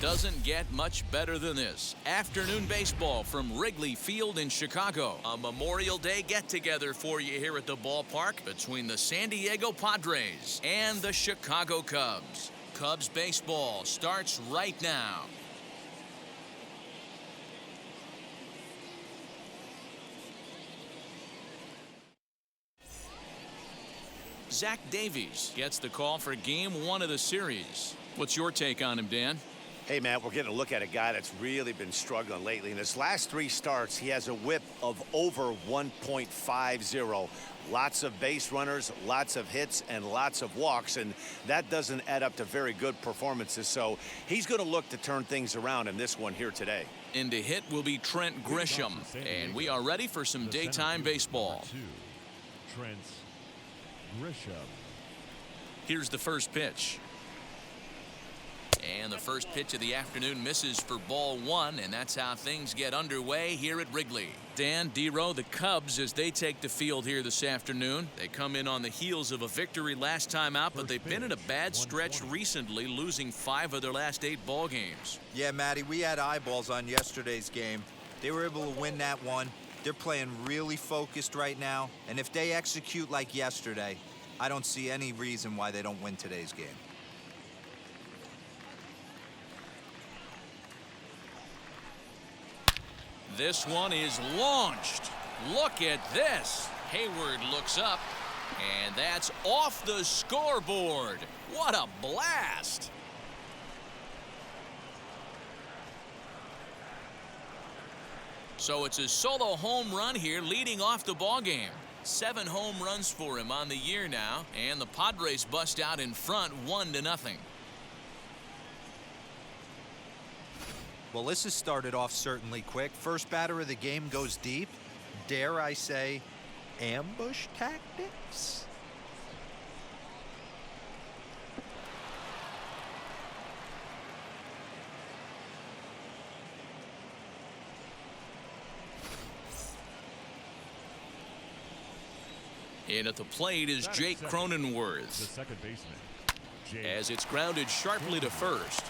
Doesn't get much better than this. Afternoon baseball from Wrigley Field in Chicago. A Memorial Day get-together for you here at the ballpark between the San Diego Padres and the Chicago Cubs. Cubs baseball starts right now. Zach Davies gets the call for game 1 of the series. What's your take on him, Dan? Hey, Matt, we're getting a look at a guy that's really been struggling lately. In his last 3 starts, he has a whip of over 1.50. Lots of base runners, lots of hits, and lots of walks, and that doesn't add up to very good performances. So he's going to look to turn things around in this one here today. In to hit will be Trent Grisham, and we are ready for some daytime baseball. Trent Grisham. Here's the first pitch. And the first pitch of the afternoon misses for ball 1, and that's how things get underway here at Wrigley. Dan, D-Row, the Cubs, as they take the field here this afternoon, they come in on the heels of a victory last time out, but they've been in a bad stretch recently, losing 5 of their last 8 ball games. Yeah, Matty, we had eyeballs on yesterday's game. They were able to win that one. They're playing really focused right now, and if they execute like yesterday, I don't see any reason why they don't win today's game. This one is launched. Look at this. Hayward looks up, and that's off the scoreboard. What a blast. So it's a solo home run here leading off the ballgame. 7 home runs for him on the year now, and the Padres bust out in front 1-0. Well, this has started off certainly quick. First batter of the game goes deep. Dare I say, ambush tactics? In at the plate is Jake Cronenworth. The second baseman, As it's grounded sharply to first.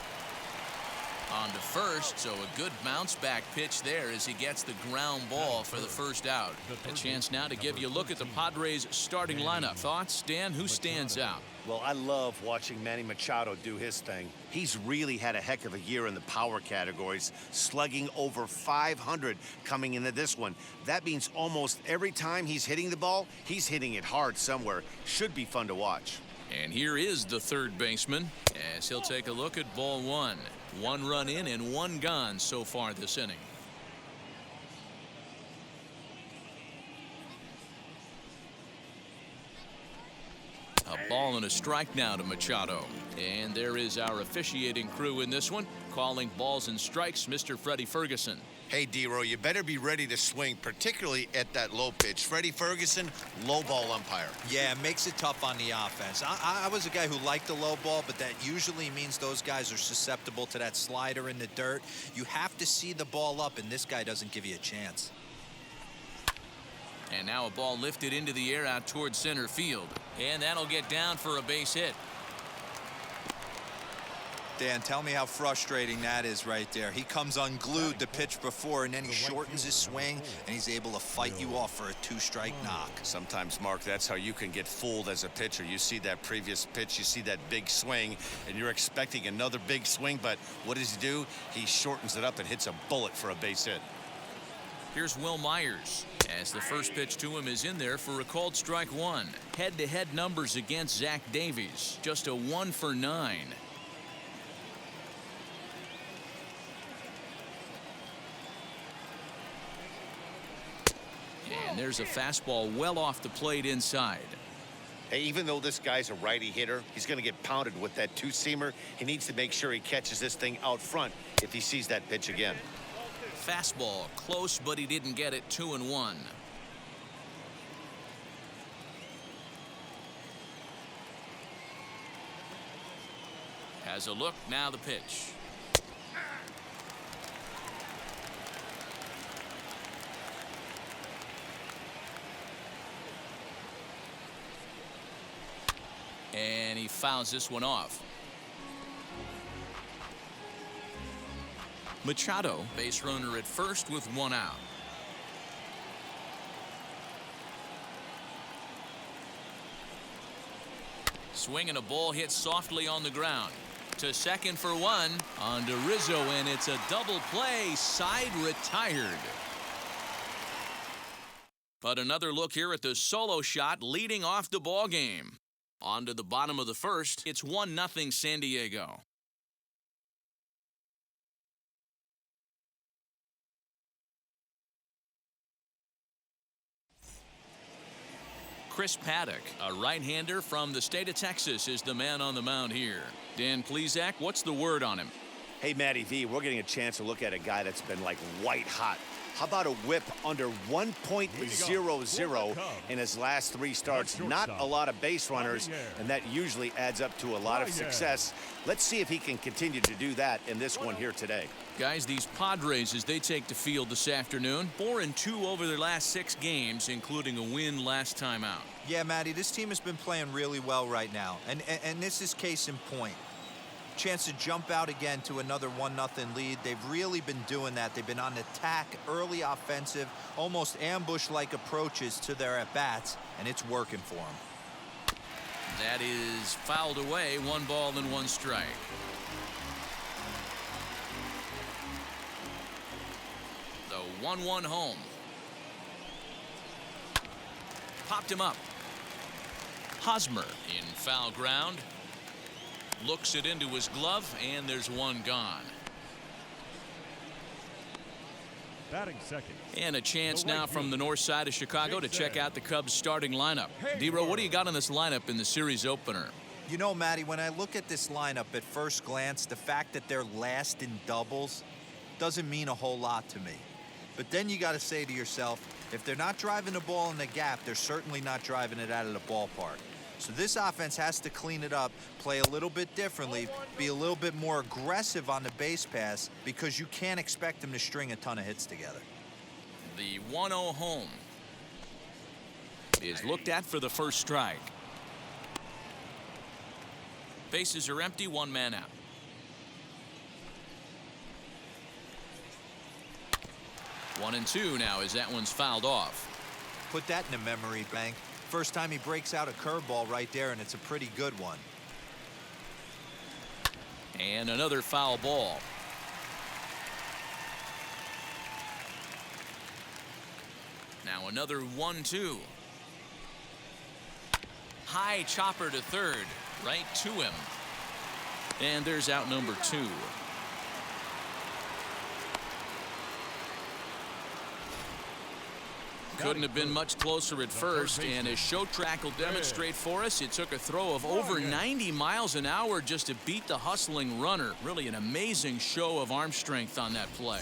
On to first, so a good bounce back pitch there as he gets the ground ball for the first out. A chance now to give you a look at the Padres starting lineup. Thoughts, Dan? Who stands out? Well, I love watching Manny Machado do his thing. He's really had a heck of a year in the power categories, slugging over 500 coming into this one. That means almost every time he's hitting the ball, he's hitting it hard somewhere. Should be fun to watch. And here is the third baseman as he'll take a look at ball 1. 1 run in and 1 gone so far this inning. A ball and a strike now to Machado. And there is our officiating crew in this one, calling balls and strikes, Mr. Freddie Ferguson. Hey, D-Row, you better be ready to swing, particularly at that low pitch. Freddie Ferguson, low ball umpire. Yeah, it makes it tough on the offense. I was a guy who liked the low ball, but that usually means those guys are susceptible to that slider in the dirt. You have to see the ball up, and this guy doesn't give you a chance. And now a ball lifted into the air out towards center field. And that'll get down for a base hit. Dan, tell me how frustrating that is right there. He comes unglued the pitch before, and then he shortens his swing, and he's able to fight you off for a 2-strike knock. Sometimes, Mark, that's how you can get fooled as a pitcher. You see that previous pitch, you see that big swing, and you're expecting another big swing, but what does he do? He shortens it up and hits a bullet for a base hit. Here's Will Myers as the first pitch to him is in there for a called strike 1. Head-to-head numbers against Zach Davies. Just a 1 for 9. And there's a fastball well off the plate inside. Hey, even though this guy's a righty hitter, he's going to get pounded with that 2-seamer. He needs to make sure he catches this thing out front if he sees that pitch again. Fastball close, but he didn't get it. 2-1. Has a look, now the pitch. And he fouls this one off. Machado, base runner at first with one out. Swing and a ball hit softly on the ground. To second for one. On to Rizzo, and it's a double play. Side retired. But another look here at the solo shot leading off the ball game. On to the bottom of the first. It's 1-0 San Diego. Chris Paddock, a right-hander from the state of Texas, is the man on the mound here. Dan Plesac, what's the word on him? Hey, Matty V, we're getting a chance to look at a guy that's been like white hot. How about a whip under 1.00 in his last 3 starts? Not a lot of base runners, and that usually adds up to a lot of success. Let's see if he can continue to do that in this one here today. Guys, these Padres, as they take the field this afternoon, 4-2 over their last 6 games, including a win last time out. Yeah, Matty, this team has been playing really well right now, and this is case in point. Chance to jump out again to another 1-0 lead. They've really been doing that. They've been on attack, early offensive, almost ambush-like approaches to their at-bats, and it's working for them. That is fouled away. 1 ball and 1 strike. The 1-1 home. Popped him up. Hosmer in foul ground. Looks it into his glove, and there's 1 gone. Batting second. And a chance now from the north side of Chicago to check out the Cubs starting lineup. D-Row, what do you got on this lineup in the series opener? You know, Matty, when I look at this lineup at first glance, the fact that they're last in doubles doesn't mean a whole lot to me. But then you got to say to yourself, if they're not driving the ball in the gap, they're certainly not driving it out of the ballpark. So this offense has to clean it up, play a little bit differently, be a little bit more aggressive on the base pass, because you can't expect them to string a ton of hits together. The 1-0 home is looked at for the first strike. Bases are empty, 1 man out. One and 2 now as that one's fouled off. Put that in a memory bank. First time he breaks out a curveball right there, and it's a pretty good one. And another foul ball. Now another 1-2. High chopper to third, right to him. And there's out number 2. Couldn't have been much closer at first, and as show track will demonstrate for us, it took a throw of over 90 miles an hour just to beat the hustling runner. Really an amazing show of arm strength on that play.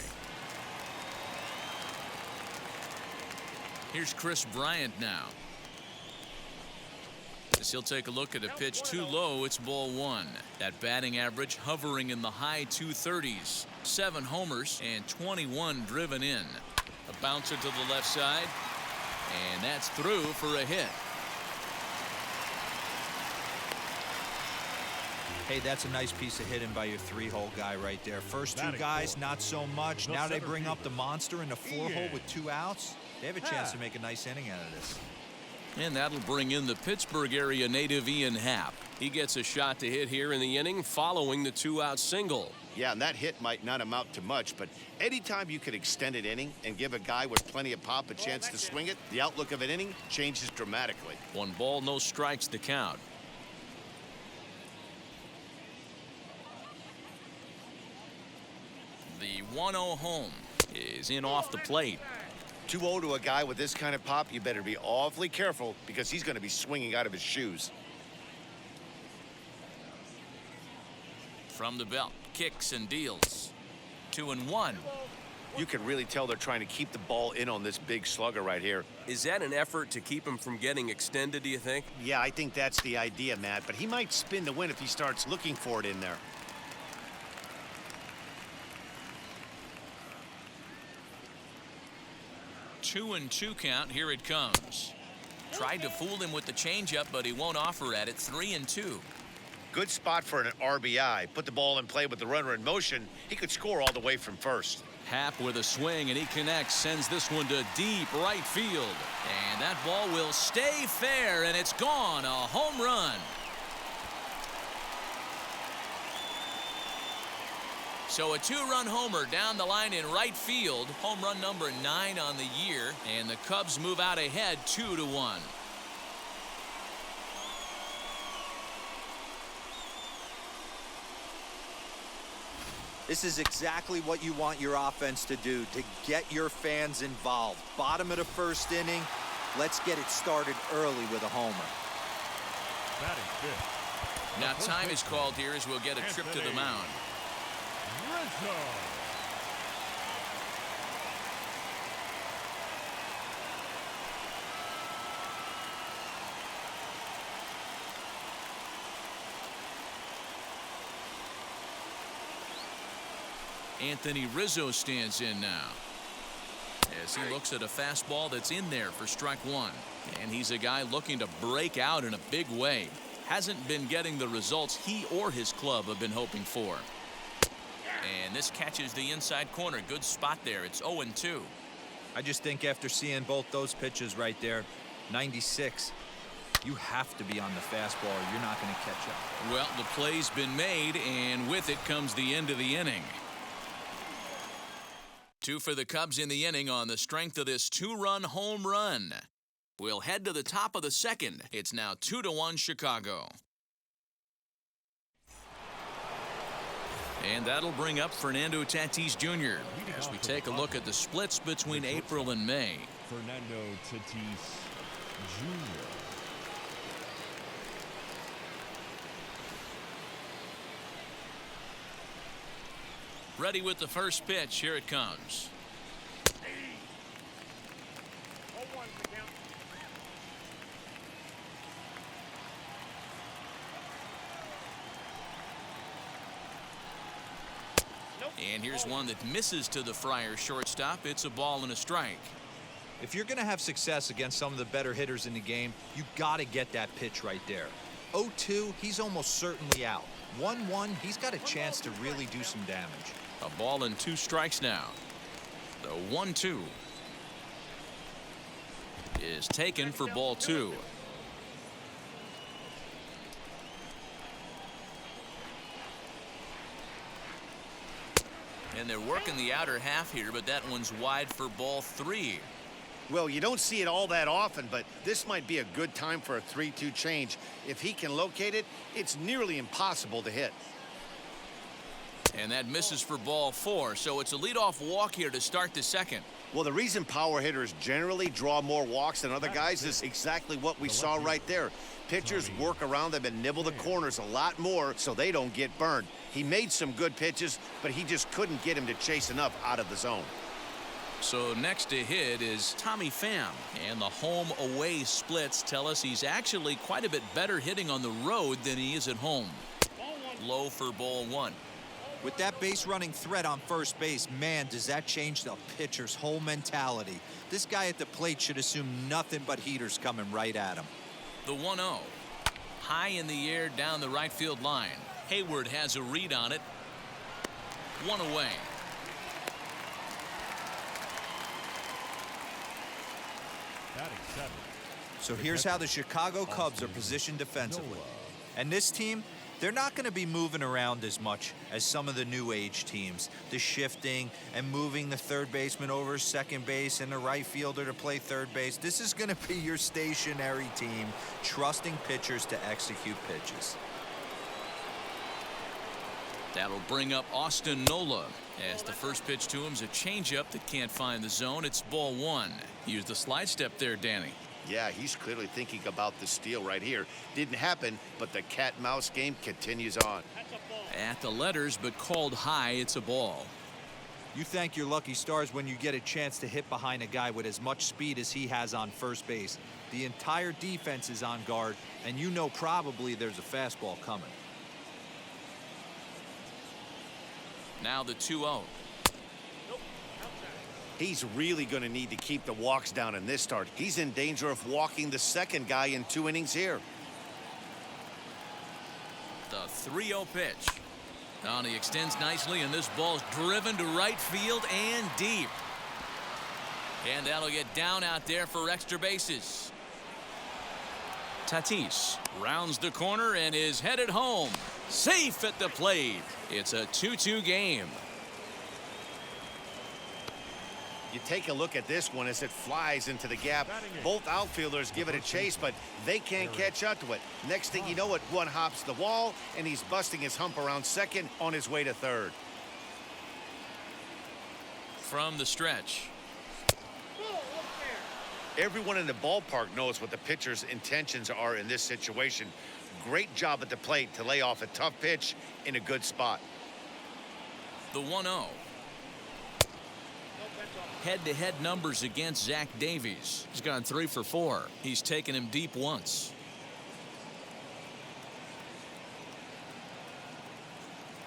Here's Chris Bryant now. As he'll take a look at a pitch too low, it's ball 1. That batting average hovering in the high 230s. 7 homers and 21 driven in. A bouncer to the left side, and that's through for a hit. Hey, that's a nice piece of hitting by your 3-hole guy right there. First 2 guys, not so much. Now they bring up the monster in the 4-hole with 2 outs. They have a chance to make a nice inning out of this. And that'll bring in the Pittsburgh area native Ian Happ. He gets a shot to hit here in the inning following the 2-out single. Yeah, and that hit might not amount to much, but anytime you can extend an inning and give a guy with plenty of pop a chance to swing it, the outlook of an inning changes dramatically. 1 ball, no strikes to count. The 1-0 home is in off the plate. 2-0 to a guy with this kind of pop, you better be awfully careful because he's going to be swinging out of his shoes. From the belt, kicks and deals. 2-1. You can really tell they're trying to keep the ball in on this big slugger right here. Is that an effort to keep him from getting extended, do you think? Yeah, I think that's the idea, Matt, but he might spin the win if he starts looking for it in there. Two and 2 count. Here it comes. Tried to fool him with the changeup, but he won't offer at it. 3-2. Good spot for an RBI. Put the ball in play with the runner in motion. He could score all the way from first. Happ with a swing, and he connects, sends this one to deep right field. And that ball will stay fair, and it's gone. A home run. So a two-run homer down the line in right field. Home run number 9 on the year, and the Cubs move out ahead 2-1. This is exactly what you want your offense to do, to get your fans involved. Bottom of the first inning, let's get it started early with a homer. Batting fifth. Now time is called here as we'll get a trip to the mound. Rizzo. Anthony Rizzo stands in now as he looks at a fastball that's in there for strike one. And he's a guy looking to break out in a big way. Hasn't been getting the results he or his club have been hoping for. And this catches the inside corner. Good spot there. It's 0-2. I just think after seeing both those pitches right there, 96, you have to be on the fastball or you're not going to catch up. Well, the play's been made, and with it comes the end of the inning. 2 for the Cubs in the inning on the strength of this 2-run home run. We'll head to the top of the second. It's now 2-1 Chicago. And that'll bring up Fernando Tatis Jr. as we take a look at the splits between April and May. Fernando Tatis Jr. Ready with the first pitch. Here it comes. And here's one that misses to the Friar shortstop. It's a ball and a strike. If you're going to have success against some of the better hitters in the game, you got to get that pitch right there. 0-2, he's almost certainly out. 1-1, he's got a chance to really do some damage. A ball and 2 strikes now. The 1-2 is taken for ball 2. And they're working the outer half here, but that one's wide for ball 3. Well, you don't see it all that often, but this might be a good time for a 3-2 change. If he can locate it, it's nearly impossible to hit. And that misses for ball 4, so it's a leadoff walk here to start the second. Well, the reason power hitters generally draw more walks than other guys is exactly what we saw right there. Pitchers work around them and nibble the corners a lot more so they don't get burned. He made some good pitches, but he just couldn't get him to chase enough out of the zone. So next to hit is Tommy Pham, and the home-away splits tell us he's actually quite a bit better hitting on the road than he is at home. Low for ball 1. With that base running threat on first base, man, does that change the pitcher's whole mentality. This guy at the plate should assume nothing but heaters coming right at him. The 1-0. High in the air down the right field line. Hayward has a read on it. 1 away. Batting seventh. So here's how the Chicago Cubs are positioned defensively. And this team, they're not going to be moving around as much as some of the new age teams. The shifting and moving the third baseman over second base and the right fielder to play third base. This is going to be your stationary team, trusting pitchers to execute pitches. That'll bring up Austin Nola as the first pitch to him is a changeup that can't find the zone. It's ball 1. Use the slide step there, Danny. Yeah, he's clearly thinking about the steal right here. Didn't happen, but the cat-mouse game continues on. At the letters, but called high. It's a ball. You thank your lucky stars when you get a chance to hit behind a guy with as much speed as he has on first base. The entire defense is on guard, and you know probably there's a fastball coming. Now the 2-0. He's really going to need to keep the walks down in this start. He's in danger of walking the second guy in 2 innings here. The 3-0 pitch. Now he extends nicely, and this ball's driven to right field and deep. And that'll get down out there for extra bases. Tatis rounds the corner and is headed home. Safe at the plate. It's a 2-2 game. You take a look at this one as it flies into the gap. Both outfielders give it a chase, but they can't catch up to it. Next thing you know it, one hops the wall, and he's busting his hump around second on his way to third. From the stretch. Everyone in the ballpark knows what the pitcher's intentions are in this situation. Great job at the plate to lay off a tough pitch in a good spot. The 1-0. Head-to-head numbers against Zach Davies. He's gone 3 for 4. He's taken him deep once.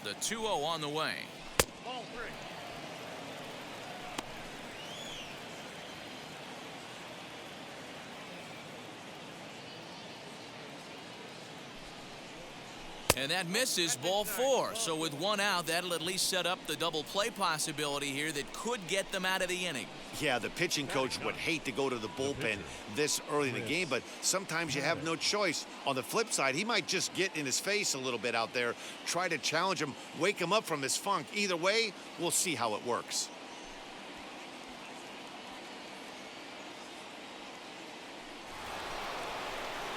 The 2-0 on the way. Ball 3. And that misses, ball 4. So with 1 out, that'll at least set up the double play possibility here that could get them out of the inning. Yeah, the pitching coach would hate to go to the bullpen this early in the game, but sometimes you have no choice. On the flip side, he might just get in his face a little bit out there, try to challenge him, wake him up from his funk. Either way, we'll see how it works.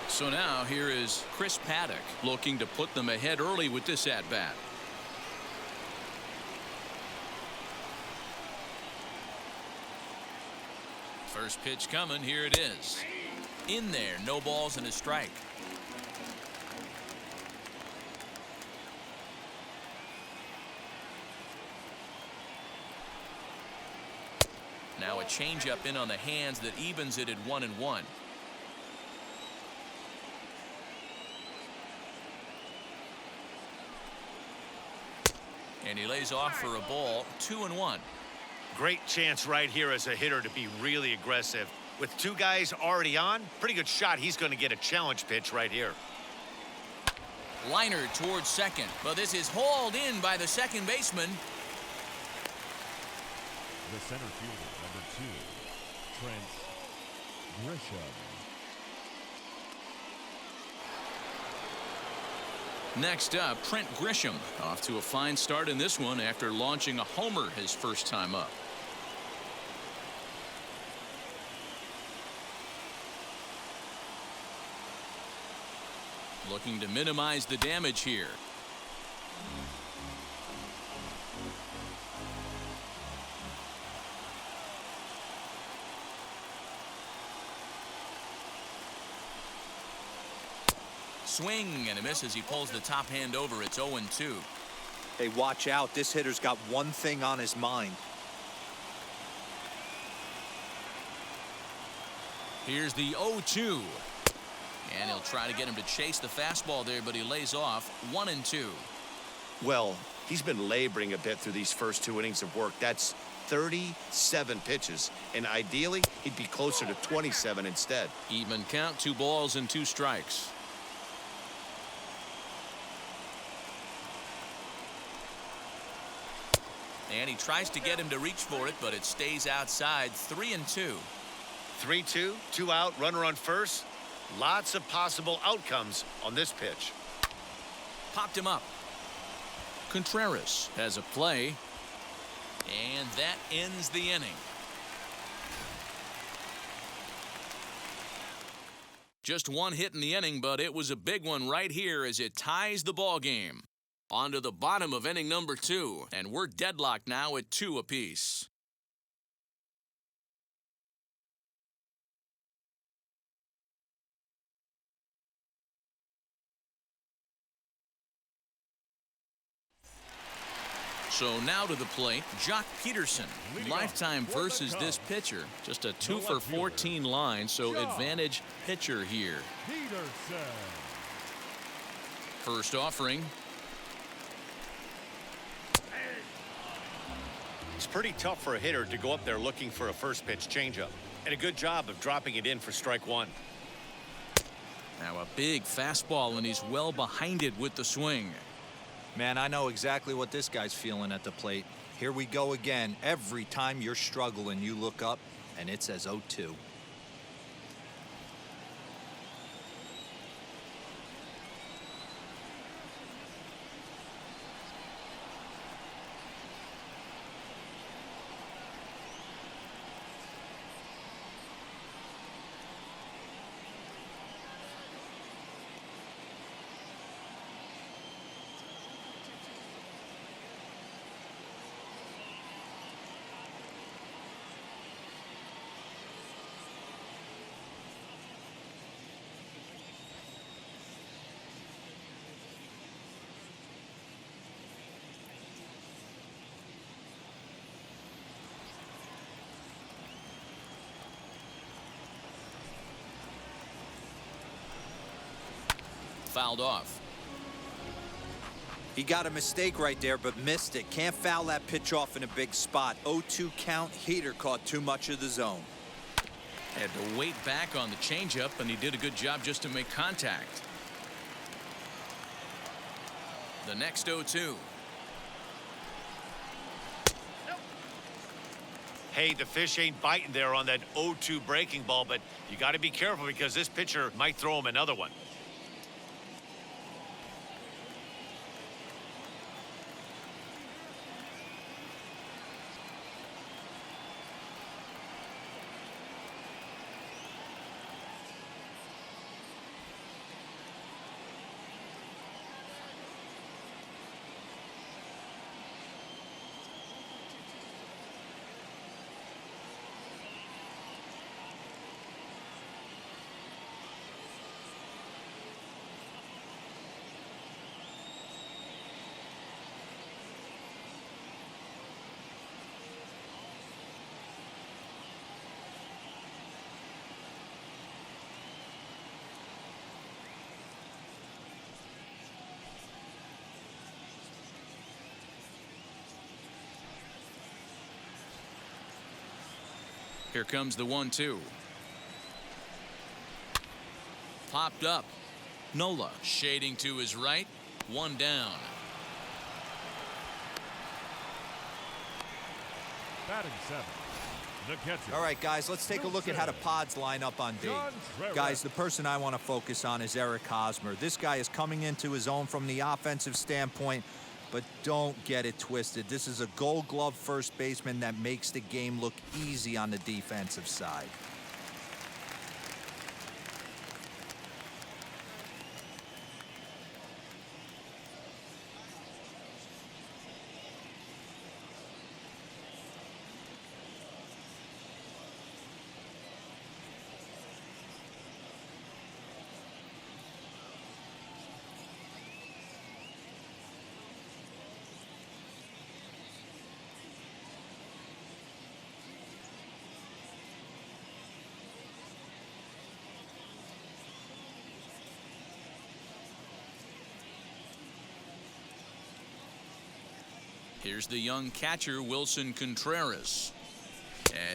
So now here is Chris Paddock looking to put them ahead early with this at-bat. First pitch coming. Here it is. In there. No balls and a strike. Now a changeup in on the hands that evens it at 1-1. And he lays off for a ball. 2-1. Great chance right here as a hitter to be really aggressive. With 2 guys already on, pretty good shot. He's going to get a challenge pitch right here. Liner towards second, but this is hauled in by the second baseman. The center fielder, number 2, Trent Grisham. Next up, Trent Grisham off to a fine start in this one after launching a homer his first time up. Looking to minimize the damage here. Swing and a miss as he pulls the top hand over. It's 0-2. Hey, watch out. This hitter's got one thing on his mind. Here's the 0-2. And he'll try to get him to chase the fastball there, but he lays off. 1-2. Well, he's been laboring a bit through these first 2 innings of work. That's 37 pitches, and ideally he'd be closer to 27 instead. Even count. 2 balls and 2 strikes. And he tries to get him to reach for it, but it stays outside. 3-2. 3-2, 2 out, runner on first. Lots of possible outcomes on this pitch. Popped him up. Contreras has a play. And that ends the inning. Just 1 hit in the inning, but it was a big one right here as it ties the ball game. On to the bottom of inning number 2, and we're deadlocked now at 2 apiece. So now to the plate, Jock Peterson. Lifetime versus this pitcher. Just a 2 for 14 line, so advantage pitcher here. Peterson. First offering. It's pretty tough for a hitter to go up there looking for a first pitch changeup. And a good job of dropping it in for strike 1. Now a big fastball, and he's well behind it with the swing. Man, I know exactly what this guy's feeling at the plate. Here we go again. Every time you're struggling, you look up, and it says 0-2. Fouled off. He got a mistake right there, but missed it. Can't foul that pitch off in a big spot. 0-2 count. Heater caught too much of the zone. Had to wait back on the changeup, and he did a good job just to make contact. The next 0-2. Hey, the fish ain't biting there on that 0-2 breaking ball, but you got to be careful because this pitcher might throw him another one. Here comes the 1-2. Popped up. Nola shading to his right. One down. Batting seventh, the catcher. All right, guys, let's take a look at how the Pods line up on D. Guys, the person I want to focus on is Eric Hosmer. This guy is coming into his own from the offensive standpoint, but don't get it twisted. This is a Gold Glove first baseman that makes the game look easy on the defensive side. Here's the young catcher, Wilson Contreras.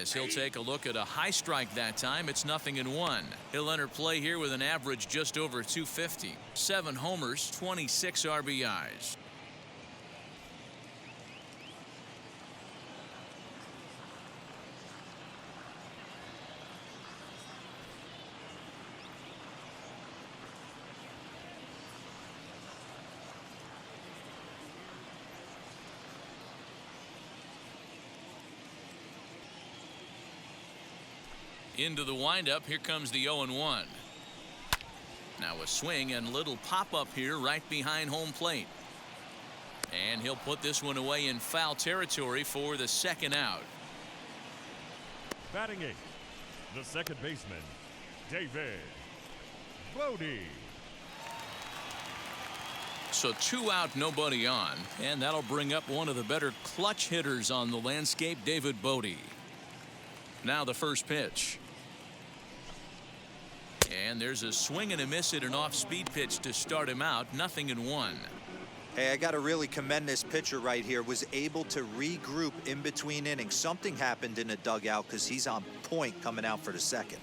As he'll take a look at a high strike that time, it's 0-1. He'll enter play here with an average just over 250. 7 homers, 26 RBIs. Into the windup. Here comes the 0-1. Now a swing and little pop-up here right behind home plate. And he'll put this one away in foul territory for the second out. Batting eighth, the second baseman, David Bodie. So 2 out, nobody on. And that'll bring up one of the better clutch hitters on the landscape, David Bodie. Now the first pitch. And there's a swing and a miss at an off-speed pitch to start him out. 0-1. Hey, I got to really commend this pitcher right here. Was able to regroup in between innings. Something happened in the dugout because he's on point coming out for the second.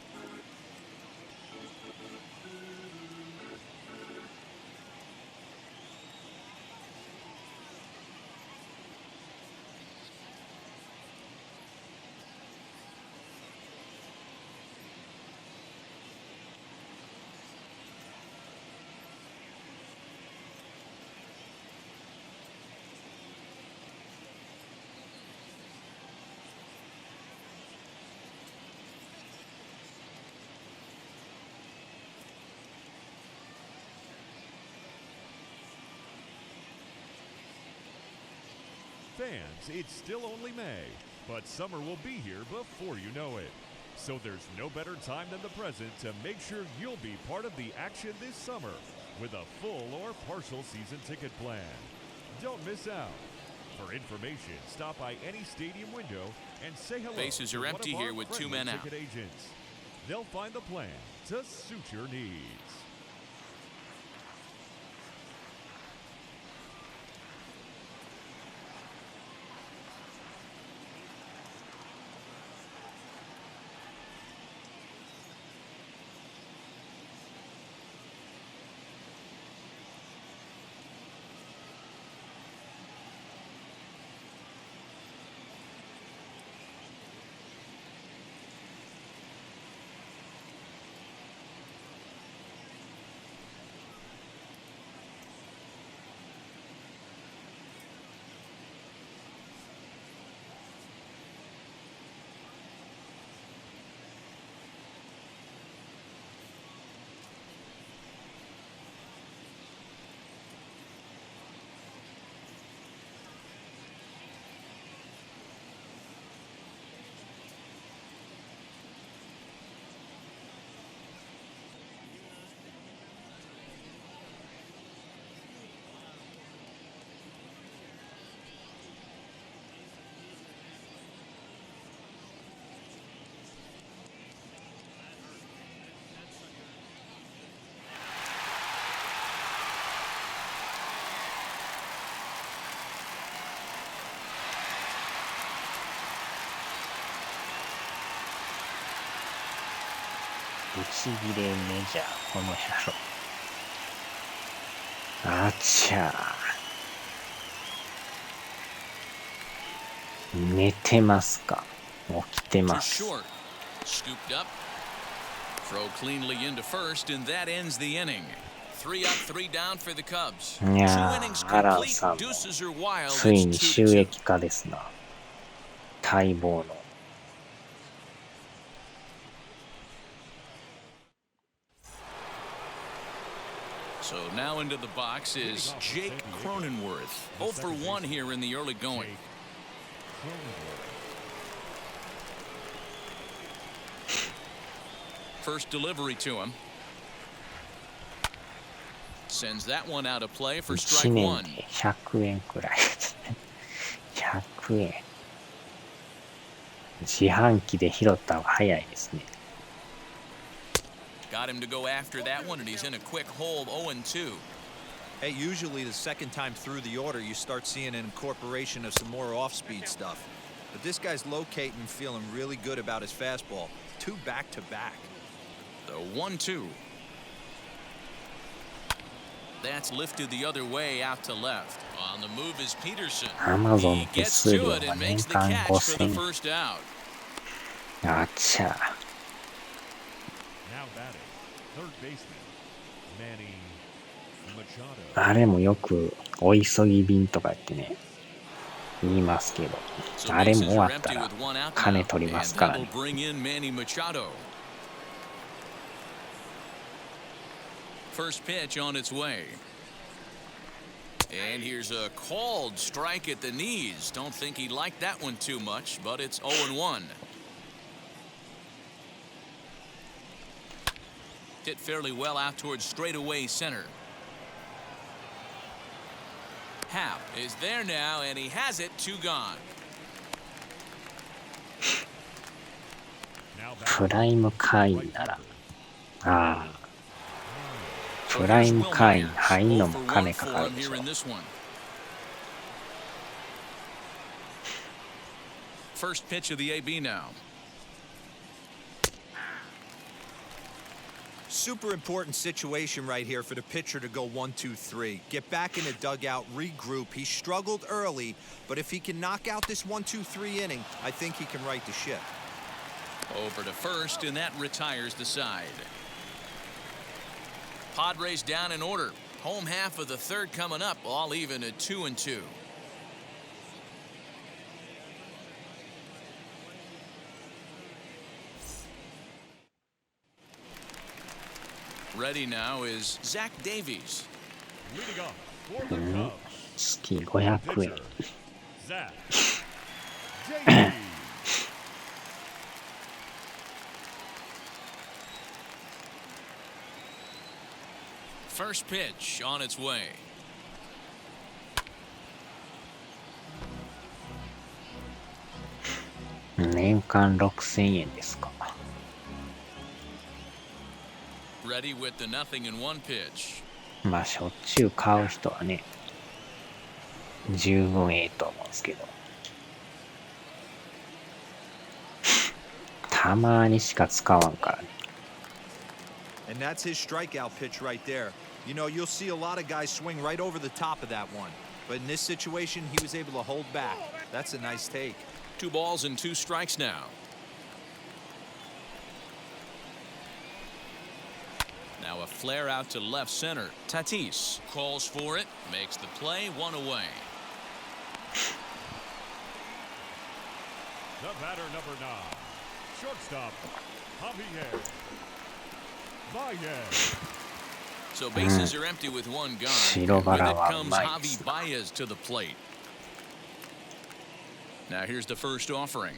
fans, it's still only May, but summer will be here before you know it. So there's no better time than the present to make sure you'll be part of the action this summer with a full or partial season ticket plan. Don't miss out. For information, stop by any stadium window and say hello. Bases to are one empty of our here with 2 friendly men out. ticket agents. They'll find the plan to suit your needs.ブチギレメジャー、この野郎。あちゃー。寝てますか？起きてます。Scooped up. Throw cleanly into first, and that ends the inning. 3 up, 3 down for the Cubs. いやー、アランさんもついに収益化ですな。待望の。So now into the box is Jake Cronenworth. 0 for 1 here in the early going. First delivery to him. Sends that one out of play for strike 1. 1年で100円くらいですね。100円。自販機で拾った方が早いですね。Got him to go after that one, and he's in a quick hold, 0-2. Hey, usually the second time through the order, you start seeing an incorporation of some more off-speed stuff. But this guy's locating and feeling really good about his fastball. 2 back-to-back. The 1-2. That's lifted the other way out to left. On the move is Peterson. Amazon He gets to it and makes the catch for the first out. あちゃー。Now batting, third baseman, Manny Machado. あれもよくお急ぎ便とか言ってね、言いますけど、あれも終わったら金取りますからね。First pitch on its way. And here's a called strike at the knees. Don't think he liked that one too much, but it's 0-1. Hit fairly well out towards straightaway center. Happ is there now, and he has it. 2 gone. プライム会員なら、ああ。プライム会員入んのも金かかるでしょ。First pitch of the AB now. Super important situation right here for the pitcher to go 1-2-3. Get back in the dugout, regroup. He struggled early, but if he can knock out this 1-2-3 inning, I think he can right the ship. Over to first, and that retires the side. Padres down in order. Home half of the third coming up, all even at 2-2. Ready now is Zach Davies. Leading off for the Cubs. 月500円。Zach. JD. First pitch on its way.年間6000円ですか。Ready with the 0-1 pitch. まあしょっちゅう買う人はね、十分ええと思うんですけど、たまにしか使わんからね。And that's his strikeout pitch right there. You know, you'll see a lot of guys swing right over the top of that one. But in this situation, he was able to hold back. That's a nice take. 2 balls and 2 strikes now. Now a flare out to left center. Tatis calls for it, makes the play, 1 away. The batter, number 9. Shortstop, Javier. Baez. So bases are empty with 1 gone. 白 With バ it ラはう comes まいです Javi Baez to the plate. Now here's the first offering.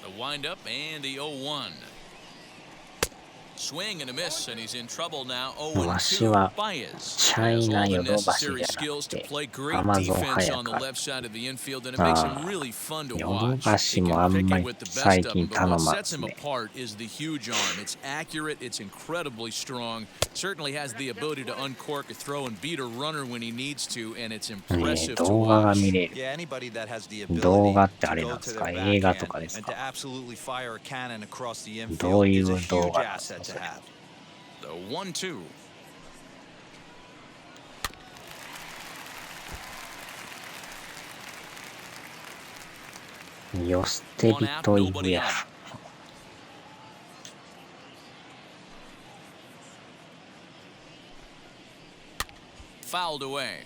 The windup and the 0-1. Swing and a miss, and he's in trouble now. わし 0-2. は Baez チャイ has ナ all the ヨドバシじゃ necessary な skills く to て play great アマゾン defense 早 on the か left side of the infield, and it makes him really fun to ヨド watch. バ He シも can あん pick ま it り with the best 最 of 近 them, 頼 but ま what ん sets す him ね。 apart is the huge arm. It's accurate, it's incredibly strong, certainly has the ability to uncork a throw and beat a runner when he needs to, and it's impressive to 動画が watch. 見れる。 Yeah, anybody that has the 動 ability 画って to あれ go なんで to す their か？映画と backhand かです and か？ to absolutely fire a cannon across the どう infield い is a う動 huge 画なんですか asset そ to れ？ have. The 1-2.「よ捨て人いるやろ」。Fouled away.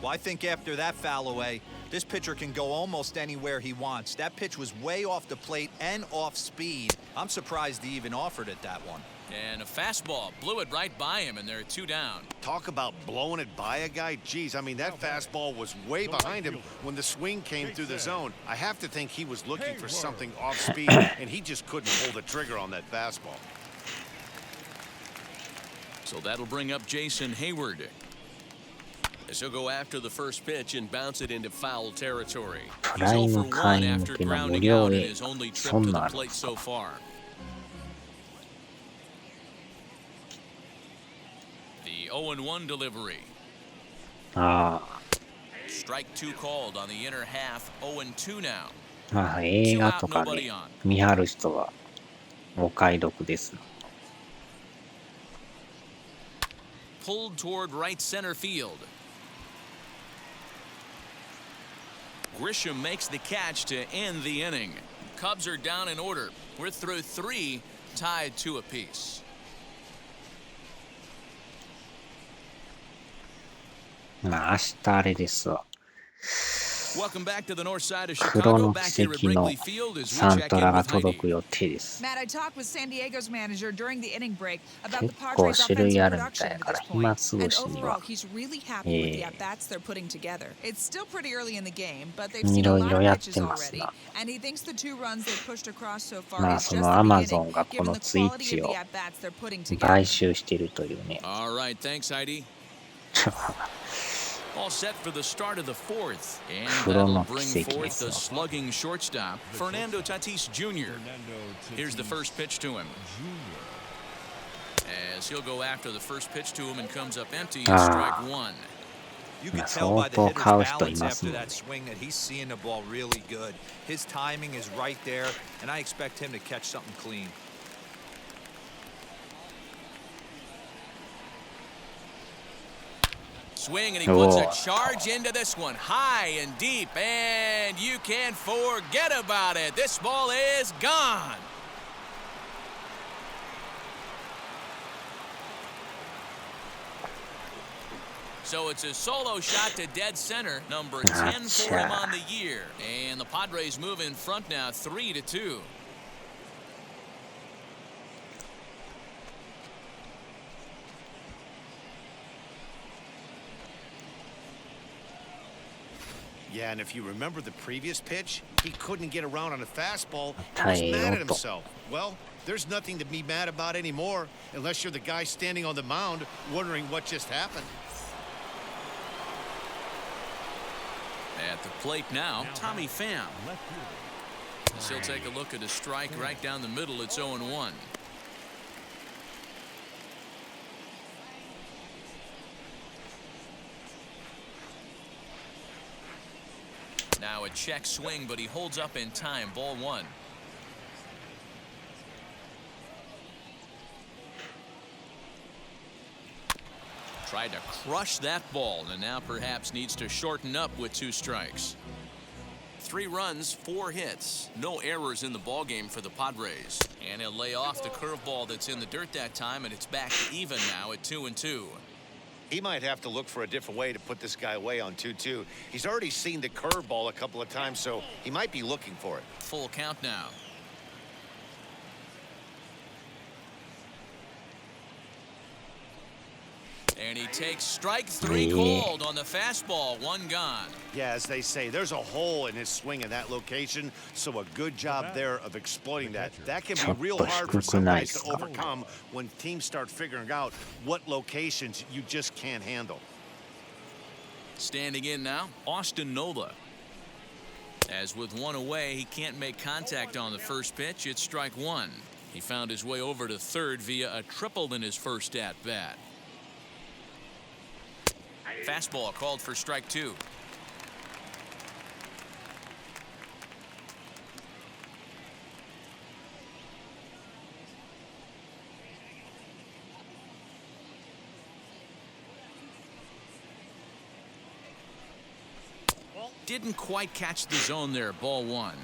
Well, I think after that foul away, this pitcher can go almost anywhere he wants. That pitch was way off the plate and off speed. I'm surprised he even offered it that one. And a fastball blew it right by him, and they're 2 down. Talk about blowing it by a guy. Geez, I mean, that fastball was way behind him when the swing came through the zone. I have to think he was looking for something off speed, and he just couldn't pull the trigger on that fastball. So that'll bring up Jason Hayward. As he'll go after the first pitch and bounce it into foul territory. プ He's ライ 0 for ム 1 会員 after 向けの無 grounding 料 out in 映 his only 画 trip そん to なん the あるんで plate すか？ so far. The 0-1 delivery. あ Strike 2 called on the inner half. 0-2 now. あ、まあ映画とかで見張る人はお買い得です。 Pulled toward right center field. Grisham makes the catch to end the inning. Cubs are down in order. We're through 3, tied 2 apiece. まあ明日あれですわ。 Welcome back to the north side of 黒 Chicago. の Back 奇 here at 跡の Wrigley Field as サ we ン check ト in ラが with 届く Heidi. 予定です Matt, I talked with San Diego's manager during the inning break about 結 the 構 Padres' 種類 offensive あるみた production いや to から this 暇 point. つ And ぶしに overall, は he's really happy with the at-bats they're putting together. It's still pretty early in the game, but they've い seen a ろい lot ろ of やっ pitches てます already. な。 And he thinks the 2 runs they've pushed across so far まあ is そ just の the アマゾ beginning, ンがこ given の the ツイッ quality チ of を the at-bats they're putting together. 買収してるというね。 All right, thanks, Heidi. All set for the start of the 4th. And that'll bring forth the slugging shortstop, Fernando Tatis Jr. Here's the first pitch to him. As he'll go after the first pitch to him and comes up empty, strike 1. You can tell by the hitter's balance after that swing that he's seeing the ball really good. His timing is right there, and I expect him to catch something clean. Swing, and he puts a charge into this one, high and deep, and you can't forget about it. This ball is gone. So it's a solo shot to dead center, number 10 for him on the year. And the Padres move in front now, 3-2. Yeah, and if you remember the previous pitch, he couldn't get around on a fastball. He was 耐え mad よ at うと。 himself. Well, there's nothing to be mad about anymore, unless you're the guy standing on the mound wondering what just happened. At the plate now, Tommy Pham. He'll take a look at a strike right down the middle. It's 0-1. Now a check swing, but he holds up in time. Ball 1. Tried to crush that ball, and now perhaps needs to shorten up with 2 strikes. 3 runs, 4 hits, no errors in the ballgame for the Padres. And he'll lay off the curveball that's in the dirt that time, and it's back to even now at 2-2. He might have to look for a different way to put this guy away on 2-2. He's already seen the curveball a couple of times, so he might be looking for it. Full count now. And he takes strike 3 called on the fastball. 1 gone. Yeah, as they say, there's a hole in his swing in that location, so a good job there of exploiting that. That can be real hard for some guys to overcome when teams start figuring out what locations you just can't handle. Standing in now, Austin Nola. As with 1 away, he can't make contact on the first pitch. It's strike 1. He found his way over to third via a triple in his first at-bat. Fastball called for strike 2. Didn't quite catch the zone there. Ball 1.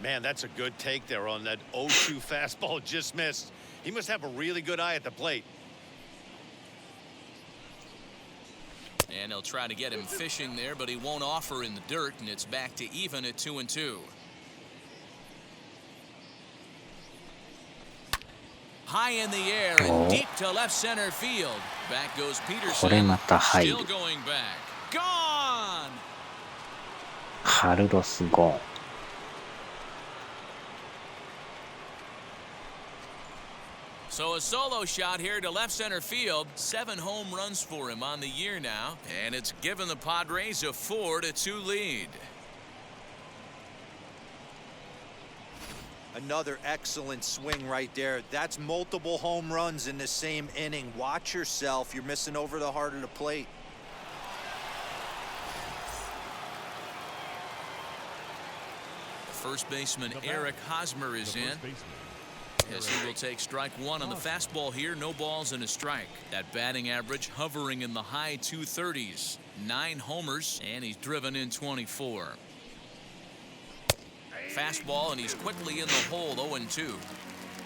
Man, that's a good take there on that 0-2 fastball. Just missed. He must have a really good eye at the plate. And he'll try to get him fishing there, but he won't offer in the dirt, and it's back to even at 2-2. High in the air and deep to left center field. Back goes Peterson. Still going back. Gone! ハルドスゴーン。So a solo shot here to left center field. 7 home runs for him on the year now, and it's given the Padres a 4-2 lead. Another excellent swing right there. That's multiple home runs in the same inning. Watch yourself. You're missing over the heart of the plate. First baseman Eric Hosmer is in. As he will take strike 1 on the fastball here. No balls and a strike. That batting average hovering in the high 230s. 9 homers, and he's driven in 24. Fastball, and he's quickly in the hole. 0-2.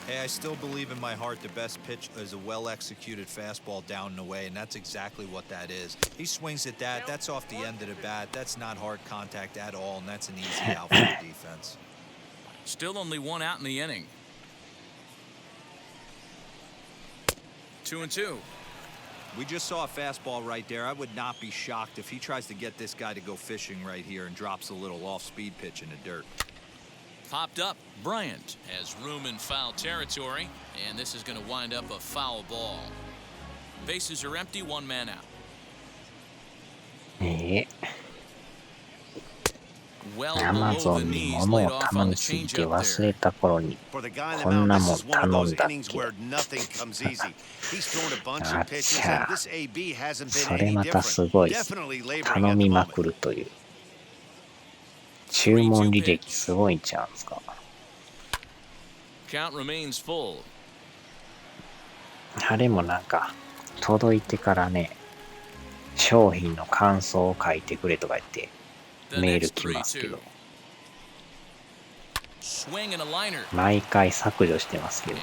Hey, I still believe in my heart the best pitch is a well-executed fastball down and away, and that's exactly what that is. He swings at that. That's off the end of the bat. That's not hard contact at all, and that's an easy out for the defense. Still only 1 out in the inning. 2-2. We just saw a fastball right there. I would not be shocked if he tries to get this guy to go fishing right here and drops a little off-speed pitch in the dirt. Popped up. Bryant has room in foul territory, and this is going to wind up a foul ball. Bases are empty. 1 man out. Amazon に物を頼みすぎて忘れた頃にこんなもん頼んだっけ。あっちゃそれまたすごい頼みまくるという注文履歴すごいんちゃうんすか。あれもなんか届いてからね商品の感想を書いてくれとか言ってメール来ますけど毎回削除してますけど。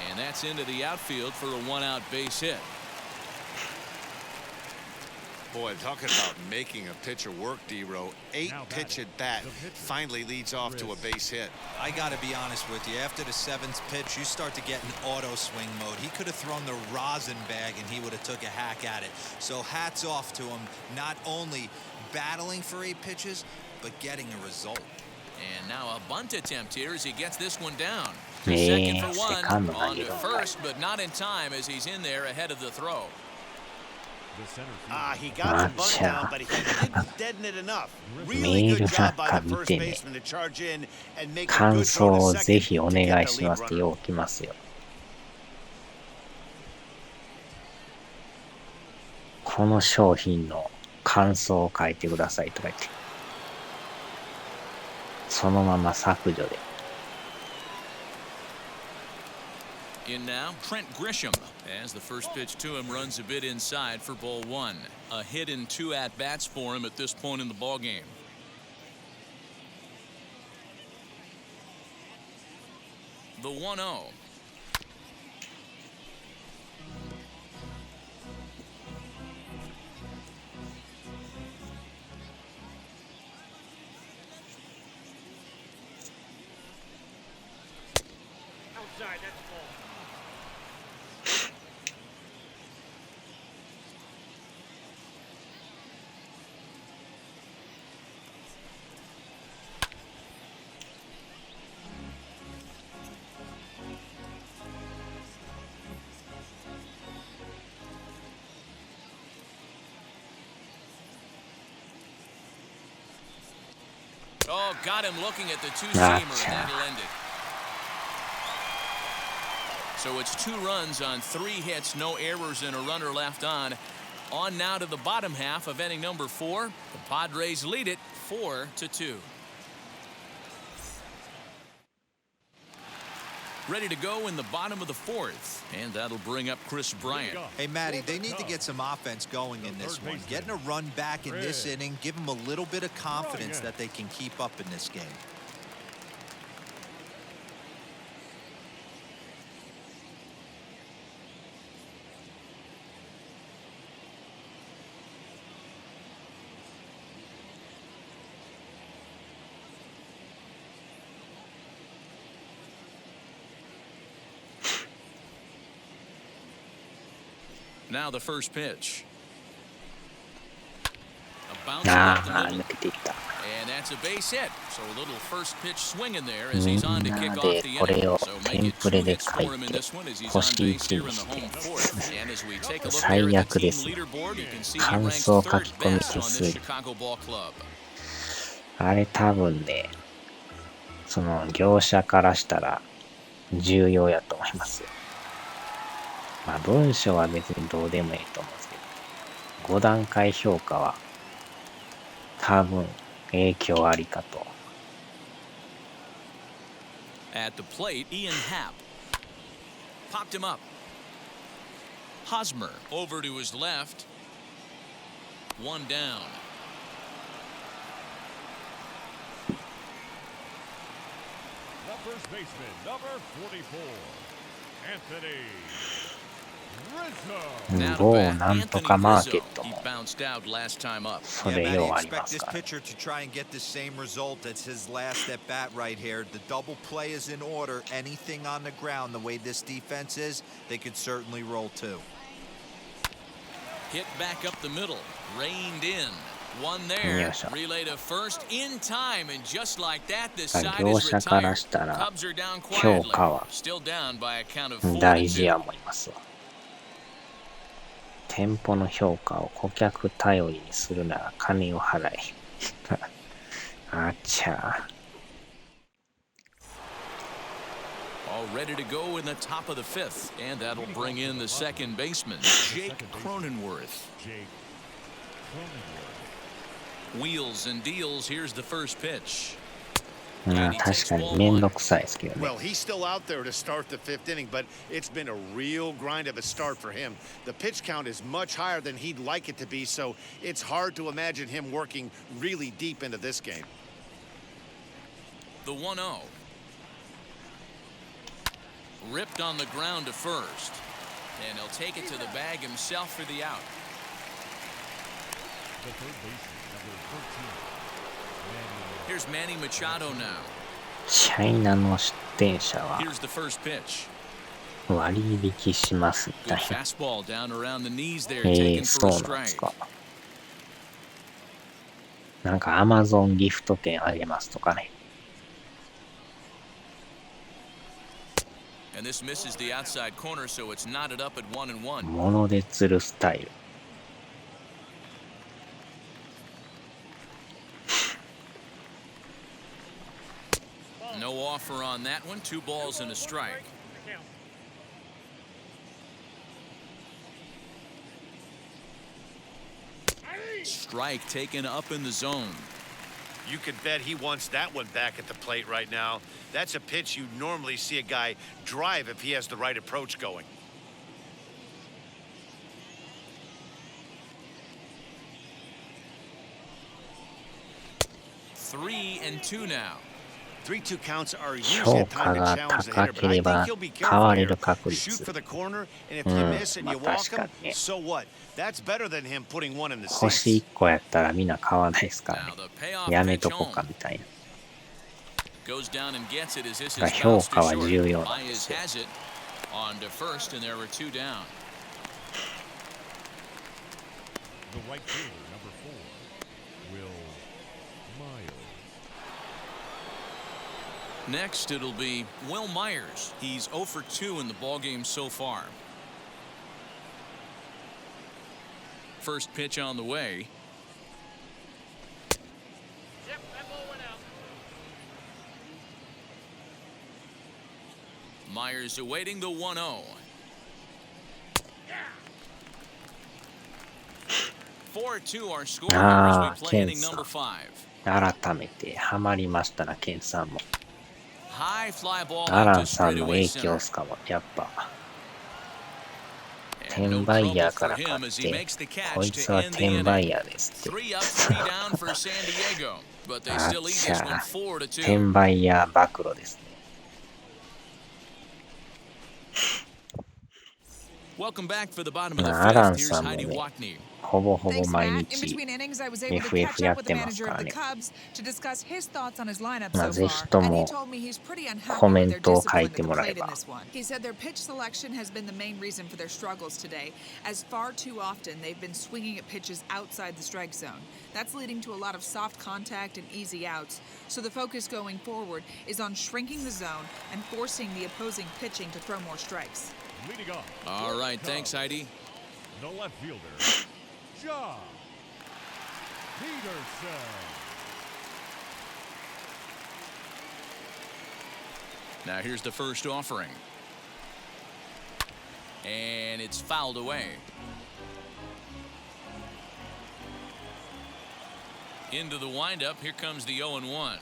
Boy, talking about making a pitcher work, D-Row. 8 pitch at bat finally leads off to a base hit. I got to be honest with you. After the 7th pitch, you start to get in auto swing mode. He could have thrown the rosin bag and he would have took a hack at it. So hats off to him, not only battling for 8 pitches, but getting a result. And now a bunt attempt here as he gets this one down. Second for one, on to first, but not in time as he's in there ahead of the throw. He got the bunt down, but he didn't deaden it enough. Really good job by the first baseman to charge in and make a good throw to second to get the lead runner. この商品の感想を書いてくださいとか言って、そのまま削除で。In now, Trent Grisham, as the first pitch to him runs a bit inside for ball 1. A hit and 2 at-bats for him at this point in the ballgame. The 1-0. Outside, that's ball. Oh, got him looking at the two-seamer, and that'll end it. So it's 2 runs on 3 hits, no errors, and a runner left on. On now to the bottom half of inning number 4. The Padres lead it 4-2. Ready to go in the bottom of the 4th, and that'll bring up Chris Bryant. Hey, Matty, they need to get some offense going in this one. Getting a run back in this inning, give them a little bit of confidence that they can keep up in this game. Now the first pitch. A bounce up the middle. And that's a base hit. So a little first pitch swing in there as he's on to kick off the inning. So make it 2 hits for him in this one as he's on base here in the home 4th. And as we take a look there at the team leaderboard, you can see he ranks 3rd best on this Chicago ball club. あれ多分ね、その業者からしたら重要やと思いますよ。まあ文章は別にどうでもいいと思うんですけど、5段階評価は多分影響ありかと。At the plate, Ian Happ popped him up. Hosmer over to his left. 1 down. The first baseman, number 44, Anthony. 某なんとかマーケットもそれようありますから。pitcher to try and get the same result as his last at bat right here. The double play is in order. Anything on the ground, the way this defense is, they could certainly roll too. Hit back up the middle, reined in. 1 there, relay to first in time, and just like that, this side is retired. Cubs are down quietly, still down by a count of 4-2. 店舗の評価を顧客頼りにするなら金を払え。あちゃ。All ready to go in the top of the 5th, and that'll bring in the second baseman, Jake Cronenworth. Wheels and deals. Here's the first pitch. 確かにめんどくさいですけどね。Well, he's still out there to start the 5th inning, but it's been a real grind of a start for him. The pitch count is much higher than he'd like it to be, so it's hard to imagine him working really deep into this game. The 1-0. Ripped on the ground to first, and he'll take it to the bag himself for the out. The third baseman, number 13. Here's Manny Machado now. チャイナの出店者は Here's the first pitch. 割引しますみたいな。Fastball down around the knees there, taken そう for a なんです strike. か。なんか Amazon ギフト券あげますとかね。And this misses the outside corner, so it's knotted up at 1-1. 物で釣るスタイル。No offer on that one. 2 balls and a strike. Strike taken up in the zone. You can bet he wants that one back at the plate right now. That's a pitch you normally see a guy drive if he has the right approach going. Three and two now. 3-2 counts are usually 評 a 価 time to が challenge the 高 hitter, け but I れ think ば he'll be 買わ careful れ here. る確 Shoot 率。 for the corner, and if you miss and まあ you 確 walk か him, にね。 so what? That's better than him putting one in the 星 seats. 1個やったらみんな買わないですからね。 Now the payoff やめ pitch とこ home. かみたいな。 Goes down and gets it as this が is 評 bounced 価 to は short. 重要なんで Baez すよ。 has it on to first, and there were 2 down. The right fielder, number 4, Will Myers. Next, it'll be Will Myers. He's 0 for 2 in the ballgame so far. First pitch on the way. Myers awaiting the 1-0. 4-2 our score here as we play inning number 5. 改めてハマりましたな、ケンさんも。 High fly ball アラ out ン to さんの straightaway 影響 center. っすかも、やっぱ。 And no 転売 trouble ヤーか for ら買 him っ as he て、 makes the こ catch いつ to は end the 転売 inning. ヤーですって。 3 up, 3 down for San Diego, but they あ still っ lead ち this ゃ one 4-2. 転売ヤー暴露ですね。Welcome back for the bottom of the アラ fifth. ン Here's さんも Heidi ね、 Watney. ほぼほぼ Thanks, 毎 Matt. In 日 between innings, I was able to FF catch や up っ with て the ますか manager ら of the ね。 Cubs to discuss his thoughts on his lineup まあ so ぜひ far, と and he も told me he's pretty コ unhappy メ with ン their トを書い discipline て at も the らえ plate in ば。 this one. He said their pitch selection has been the main reason for their struggles today, as far too often they've been swinging at pitches outside the strike zone. That's leading to a lot of soft contact and easy outs, so the focus going forward is on shrinking the zone and forcing the opposing pitching to throw more strikes. Leading off. All right, thanks, Heidi. The left fielder, Josh Peterson. Now here's the first offering. And it's fouled away. Into the windup, here comes the 0-1.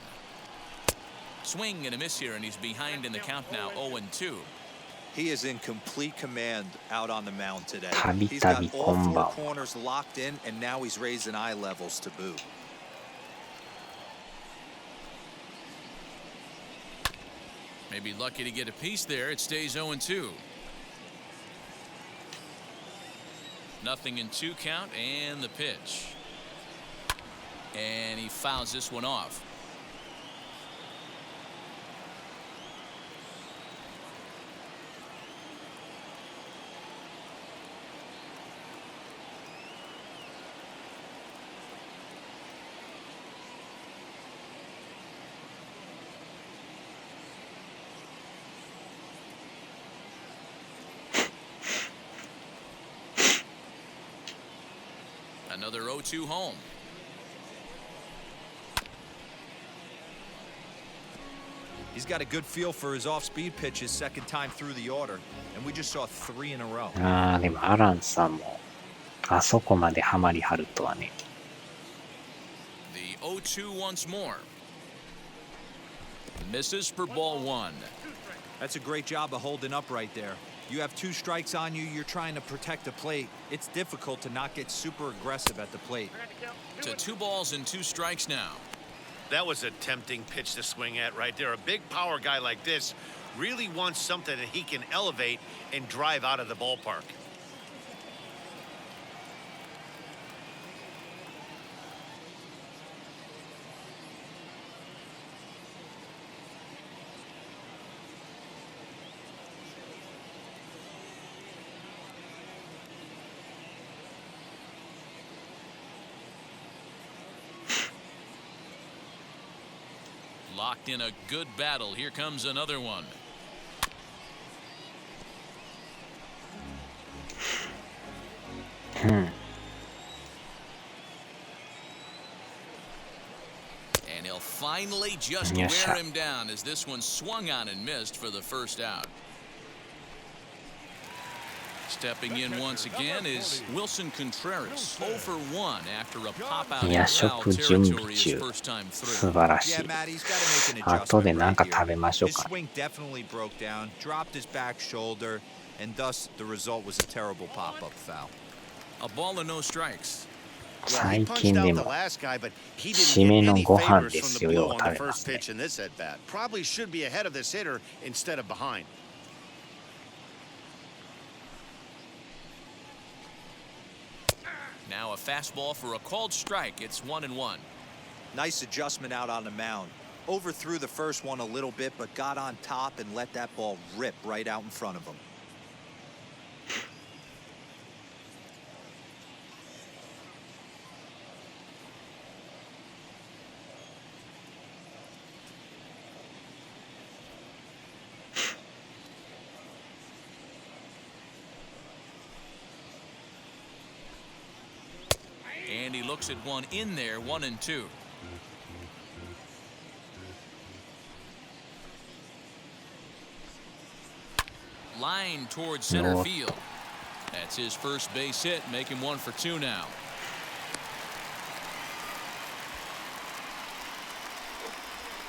Swing and a miss here, and he's behind in the count now, 0-2. He is in complete command out on the mound today. たび He's た got び all こん 4 ばんは。 corners locked in, and now he's raising eye levels to boot. Maybe lucky to get a piece there. It stays 0-2. Nothing in 2 count, and the pitch. And he fouls this one off. Another 0-2 home. He's got a good feel for his off-speed pitches second time through the order, and we just saw 3 in a row. ああ、でもアランさんもあそこまでハマりはるとはね。 The 0-2 once more. Misses for ball 1. That's a great job of holding up right there. You have 2 strikes on you, you're trying to protect the plate. It's difficult to not get super aggressive at the plate. To 2 balls and 2 strikes now. That was a tempting pitch to swing at right there. A big power guy like this really wants something that he can elevate and drive out of the ballpark. Locked in a good battle. Here comes another one. And he'll finally just wear him down as this one swung on and missed for the first out. Stepping in once again is Wilson Contreras, 0 for 1 after a pop out in foul territory his first time through. 素晴らしい。 Yeah, Matt, he's got to make an 後で adjustment なんか right 食 here. べましょう His か。 swing definitely broke down, dropped his back shoulder, and thus the result was a terrible pop-up foul. A ball and no strikes. 最近でも締めのご飯ですよ、よう食べますね。 Probably should be ahead of this hitter instead of behind. Now a fastball for a called strike. It's 1-1. Nice adjustment out on the mound. Overthrew the first one a little bit, but got on top and let that ball rip right out in front of him. And he looks at one in there, 1-2. Line towards center field. That's his first base hit, make him 1 for 2 now.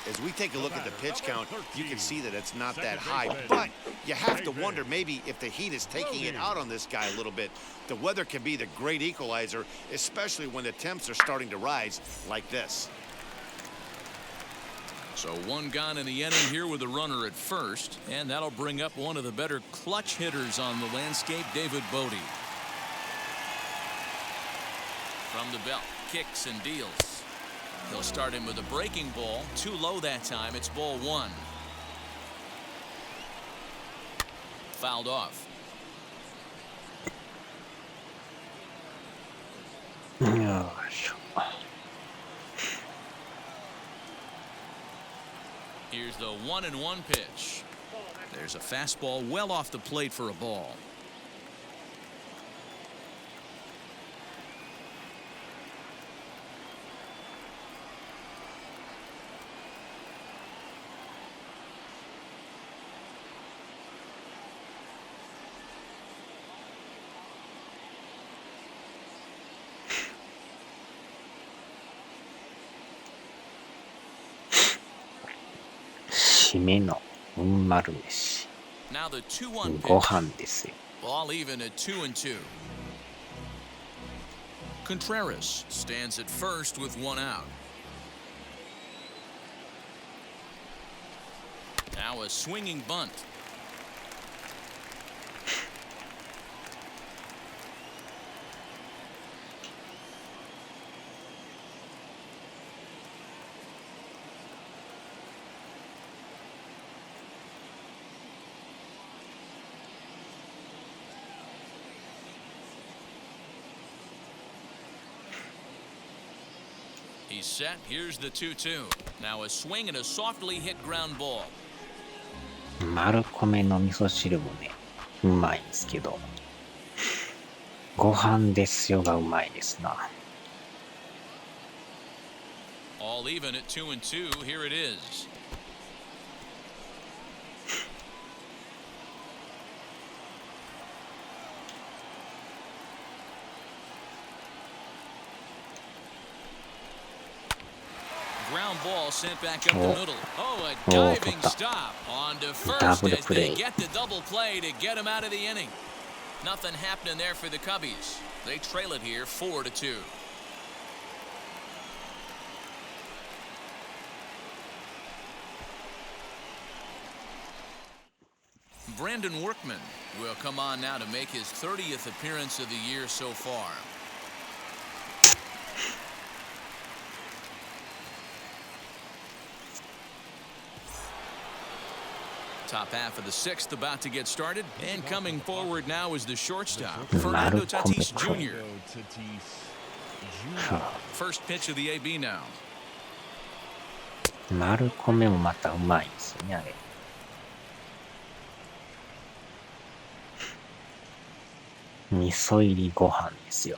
As we take a look at the pitch count, you can see that it's not that high, but you have to wonder maybe if the heat is taking it out on this guy a little bit. The weather can be the great equalizer, especially when the temps are starting to rise like this. So 1 gone in the inning here with a runner at first, and that'll bring up one of the better clutch hitters on the landscape, David Bodie. From the belt, kicks and deals. He'll start him with a breaking ball. Too low that time. It's ball 1. Fouled off. Here's the 1-1 pitch. There's a fastball well off the plate for a ball. 締めのうんまる飯。 Now the 2-1 ご pitch. 飯ですよ。 Ball even at 2-2. Contreras stands at first with 1 out. Now a swinging bunt. He's set. Here's the 2-2. Now a swing and a softly hit ground ball. 丸米の味噌汁もね、うまいんですけど、ご飯ですよがうまいですな。 All even at 2-2. Here it is. Ground ball sent back up the middle. Oh, a diving stop on to first as they get the double play to get him out of the inning. Nothing happening there for the Cubbies. They trail it here 4-2. Brandon Workman will come on now to make his 30th appearance of the year so far. Top half of the 6th about to get started, and coming forward now is the shortstop, Fernando Tatis Jr. First pitch of the AB now. 丸米もまたうまいんですよね、あれ。味噌入りご飯ですよ。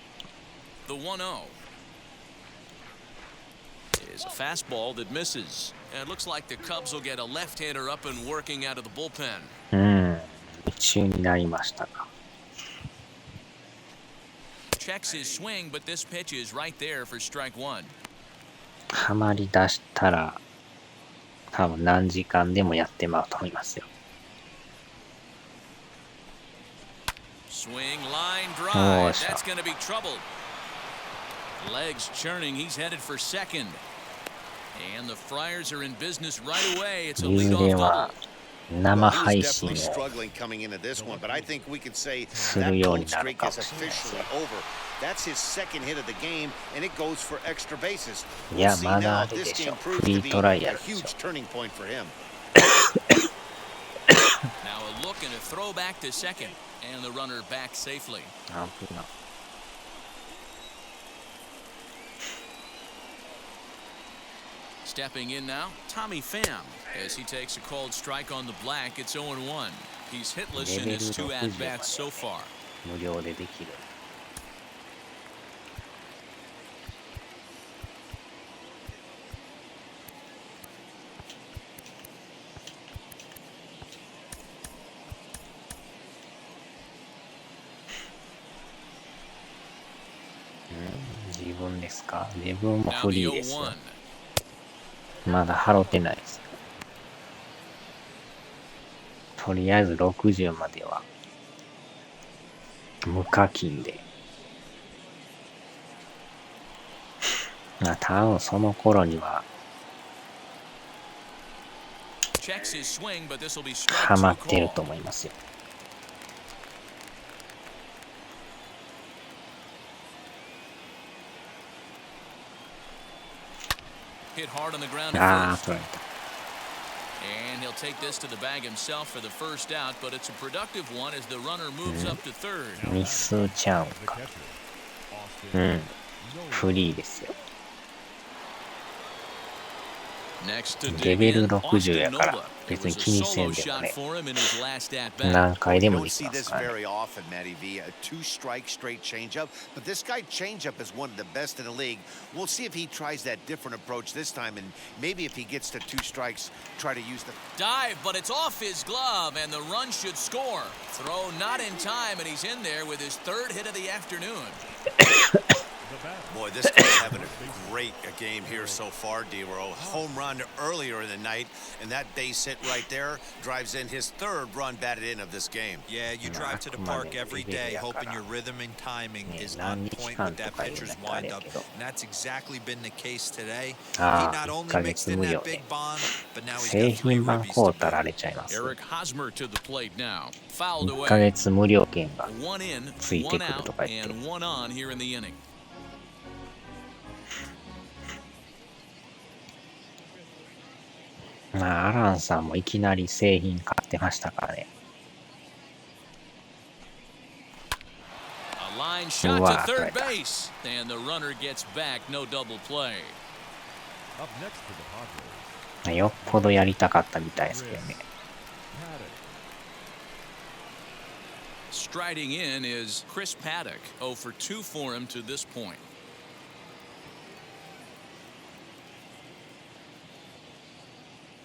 The 1-0 is a fastball that misses. And it looks like the Cubs will get a left-hander up and working out of the bullpen. 夢中になりましたか。Checks his swing, but this pitch is right there for strike one. ハマり出したら多分何時間でもやってまうと思いますよ。Swing, line drive. That's going to be trouble. Legs churning. He's headed for second. And the Friars are in business right away. It's a leadoff double. 生配信をするようになるかもしれないですね。いや、まだあるでしょ。フリートライやるでしょ。Now a look and a throw back to second. And the runner back safely. 危ない。Stepping in now, Tommy Pham, as he takes a called strike on the black. It's 0-1. He's hitless in his 2 at-bats so far. 無料でできる。自分ですか？自分もフリーですよ。まだ払ってないです。とりあえず60までは無課金で。多分その頃にはハマってると思いますよ。Hit hard on the ground at first. And he'll take this to the bag himself for the first out, but it's a productive one as the runner moves up to third. ミスちゃうんか。フリーですよ。レベル60やから別に気にせんでもね、何回でもできますからね。Two strike straight changeup, but this guy changeup is one of the best in the league. We'll see if he tries that different approach this time, and maybe if he gets to 2 strikes, try to use the dive, but it's off his glove, and the run should score. Throw not in time, and he's in there with his 3rd hit of the afternoon. Boy, this guy's having a great game here so far, D-Row. Home run earlier in the night, and that base hit right there drives in his 3rd run batted in of this game. Yeah, you drive to the park every day hoping your rhythm and timing is on point with that pitcher's windup, and that's exactly been the case today. He not only mixed in that big bomb, but now he's got 3 ribbies. Eric Hosmer to the plate now. Fouled away. 1ヶ月無料券が One in, ついて one くると out, か言って。 and one on here in the inning. アランさんもいきなり製品買ってましたからね。A line shot to third base, and the runner gets back, no double play. Up next for the Padres. よっぽどやりたかったみたいですけどね。Striding in is Chris Paddock, 0 for 2 for him to this point.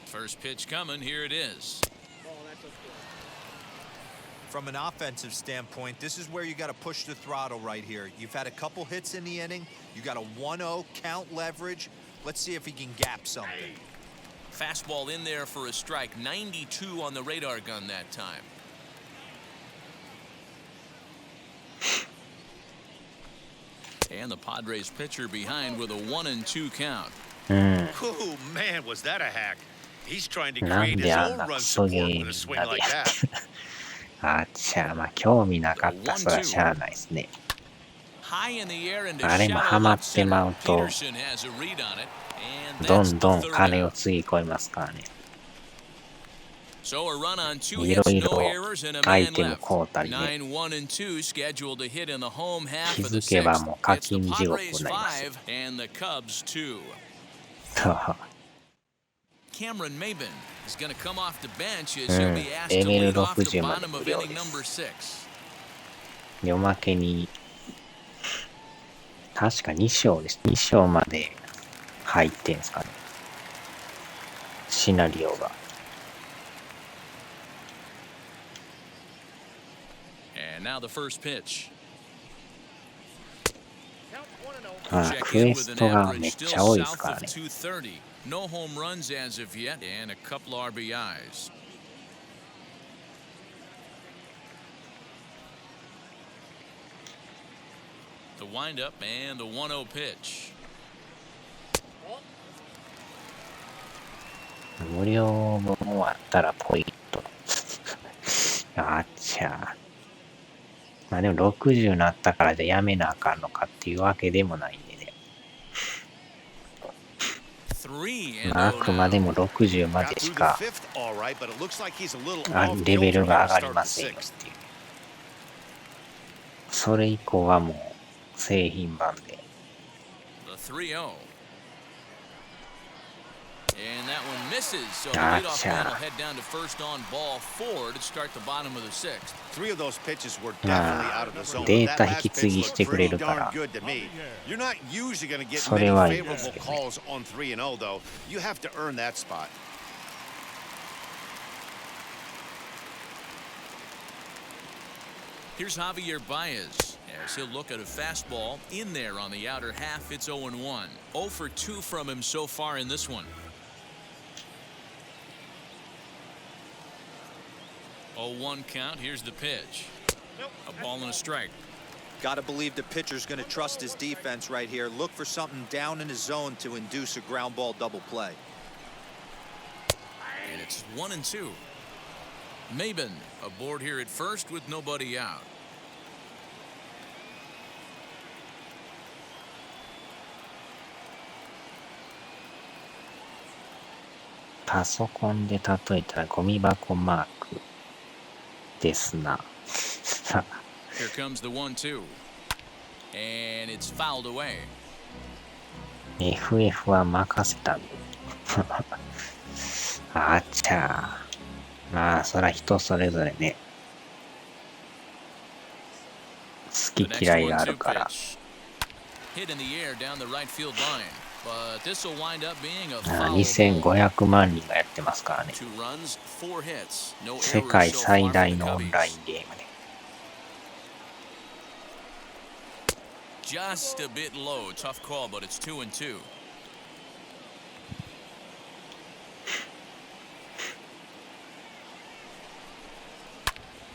First pitch coming, here it is. From an offensive standpoint, this is where you got to push the throttle right here. You've had a couple hits in the inning. You got a 1-0 count leverage. Let's see if he can gap something. Fastball in there for a strike. 92 on the radar gun that time. And the Padres pitcher behind with a 1-2 count. Oh, man, was that a hack. He's trying to create his own run support with a swing like that. あちゃ、まあ興味なかったそらしゃあないですね。あれもハマってまうとどんどん金をつぎ込みますからね。いろいろアイテム買うたりね。気づけばもう課金地獄になりますよ。Cameron Maben is going to come off the bench as he'll be asked to レベル lead off the 60まで bottom 無 of 料 inning で number す。 6. 夜負けに、確か2章です。2章まで入ってんすかね。シナリオが。And now the first pitch. クエストがめっちゃ多いですからね。No home runs as of yet and a couple RBIs. The windup and the 1-0 pitch. 無料も終わったらポイント。あっちゃ。まあでも60になったからじゃやめなあかんのかっていうわけでもないんでね。まああくまでも60までしかレベルが上がりませんよっていう。それ以降はもう製品版で。The 3-0. And that one misses, so the leadoff man will head down to first on ball 4 to start the bottom of the 6th. 3 of those pitches were definitely out of the zone. データ引き継ぎしてくれるから、それはいいですけどね。Here's Javier Baez as he'll look at a fastball in there on the outer half. It's 0-1. 0 for 2 from him so far in this one. 0-1 count. Here's the pitch. A ball and a strike. Gotta believe the pitcher's gonna trust his defense right here. Look for something down in his zone to induce a ground ball double play. And it's 1-2. Maben aboard here at first with nobody out. パソコンで例えたらゴミ箱マークですな。Here comes the 1-2. And it's fouled away. FF は任せたんで。あっちゃー。まあそら人それぞれね。好き嫌いがあるから。Hit in the air down the right field line. But this will wind up being a 2500万人がやってますからね。世界最大のオンラインゲームで。Just a bit low, tough call, but it's 2-2.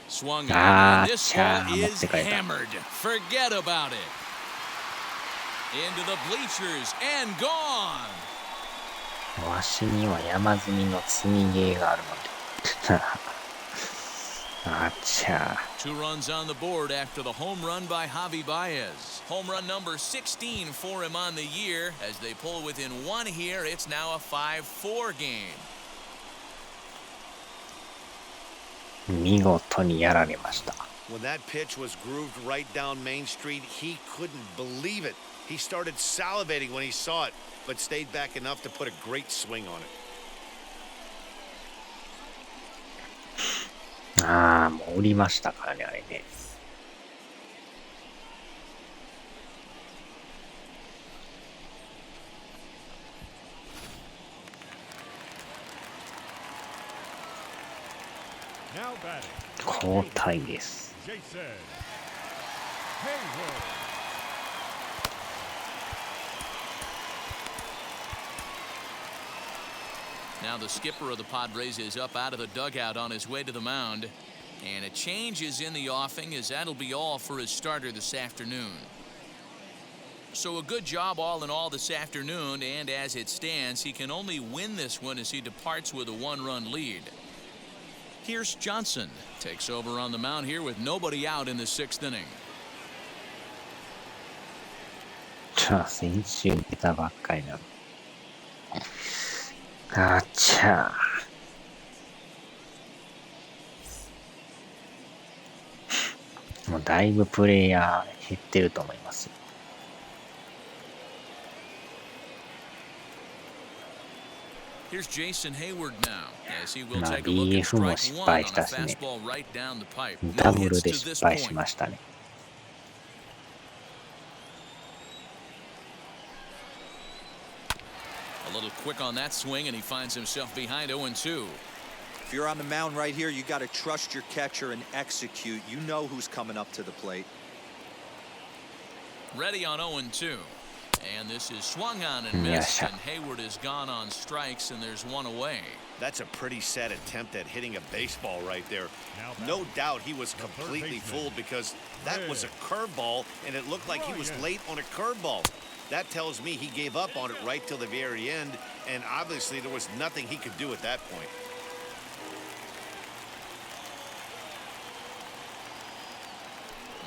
Swung on, and this ball is hammered. Forget about it. Into the bleachers and gone. わしには山積みの積みゲーがあるので。あっちゃ。 2 runs on the board after the home run by Javi Baez. Home run number 16 for him on the year. As they pull within 1 here, it's now a 5-4 game. 見事にやられました。 When that pitch was grooved right down Main Street, he couldn't believe it. He started salivating when he saw it, but stayed back enough to put a great swing on it. ああ、もう売りましたからね、あれね。交代です。Now the skipper of the Padres is up out of the dugout on his way to the mound. And a change is in the offing as that'll be all for his starter this afternoon. So a good job all in all this afternoon, and as it stands, he can only win this one as he departs with a 1-run lead. Here's Johnson. Takes over on the mound here with nobody out in the 6th inning. 先週出たばっかりなの。あっちゃー。もうだいぶプレイヤー減ってると思いますよ。Here's Jason Hayward now as he will まあ take a look at BF も strike 失 one 敗 on し a たしね。 fastball right down the pipe. ダ No ブル hits で to 失 this 敗し point. ましたね。A little quick on that swing, and he finds himself behind 0-2. If you're on the mound right here, you got to trust your catcher and execute. You know who's coming up to the plate. Ready on 0-2. And this is swung on and missed, and Hayward is gone on strikes, and there's one away. That's a pretty sad attempt at hitting a baseball right there. No doubt he was completely fooled because that was a curveball, and it looked like he was late on a curveball. That tells me he gave up on it right till the very end, and obviously there was nothing he could do at that point.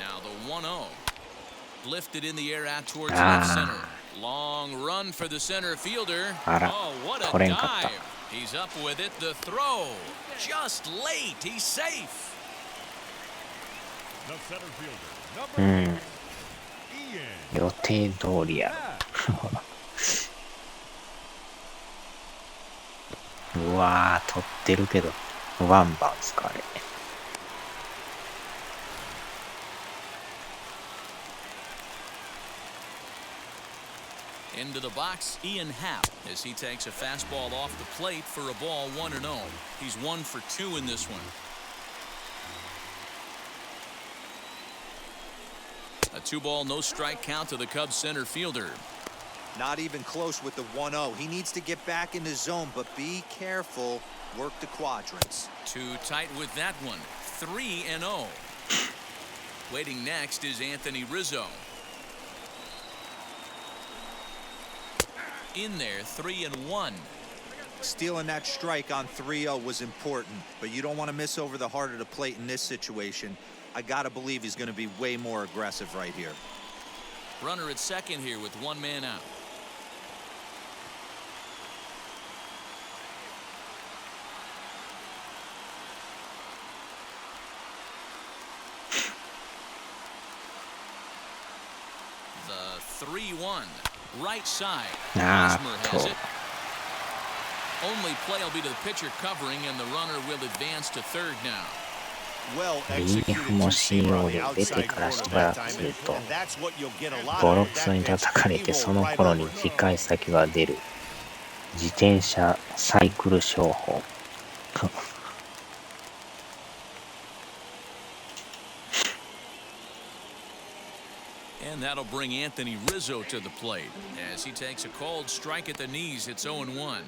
Now the 1-0. Lifted in the air out towards left center. Long run for the center fielder. Oh, what a dive. He's up with it. The throw. Just late. He's safe. The center fielder, number 予定通りや。うわー、取ってるけど、ワンバウンスか、あれ。Into the box, Ian Happ, as he takes a fastball off the plate for a ball 1-0. He's 1 for 2 in this one. A 2-ball, no strike count to the Cubs center fielder. Not even close with the 1-0. He needs to get back in the zone, but be careful. Work the quadrants. Too tight with that one. 3-0. Waiting next is Anthony Rizzo. In there, 3-1. Stealing that strike on 3-0 was important, but you don't want to miss over the heart of the plate in this situation. I gotta believe he's going to be way more aggressive right here. Runner at second here with one man out. The 3-1. Right side. Hosmer has it. Only play will be to the pitcher covering, and the runner will advance to third now. BF も CO で出てからしばらくすると、ボロクソに叩かれて、その頃に次回先が出る自転車サイクル商法。And that'll bring Anthony Rizzo to the plate as he takes a cold strike at the knees. It's 0-1.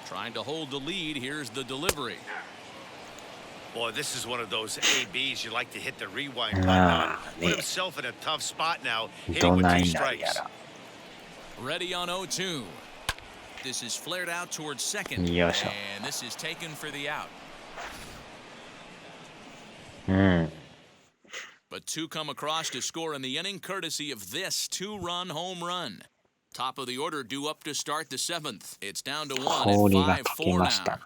Trying to hold the lead. Here's the delivery. Boy, this is one of those ABs you like to hit the rewind button on. Put himself in a tough spot now, hitting with 2 strikes. Ready on 0-2. This is flared out towards second, and this is taken for the out. But 2 come across to score in the inning, courtesy of this 2-run home run. Top of the order due up to start the 7th. It's down to 1 at 5-4 now.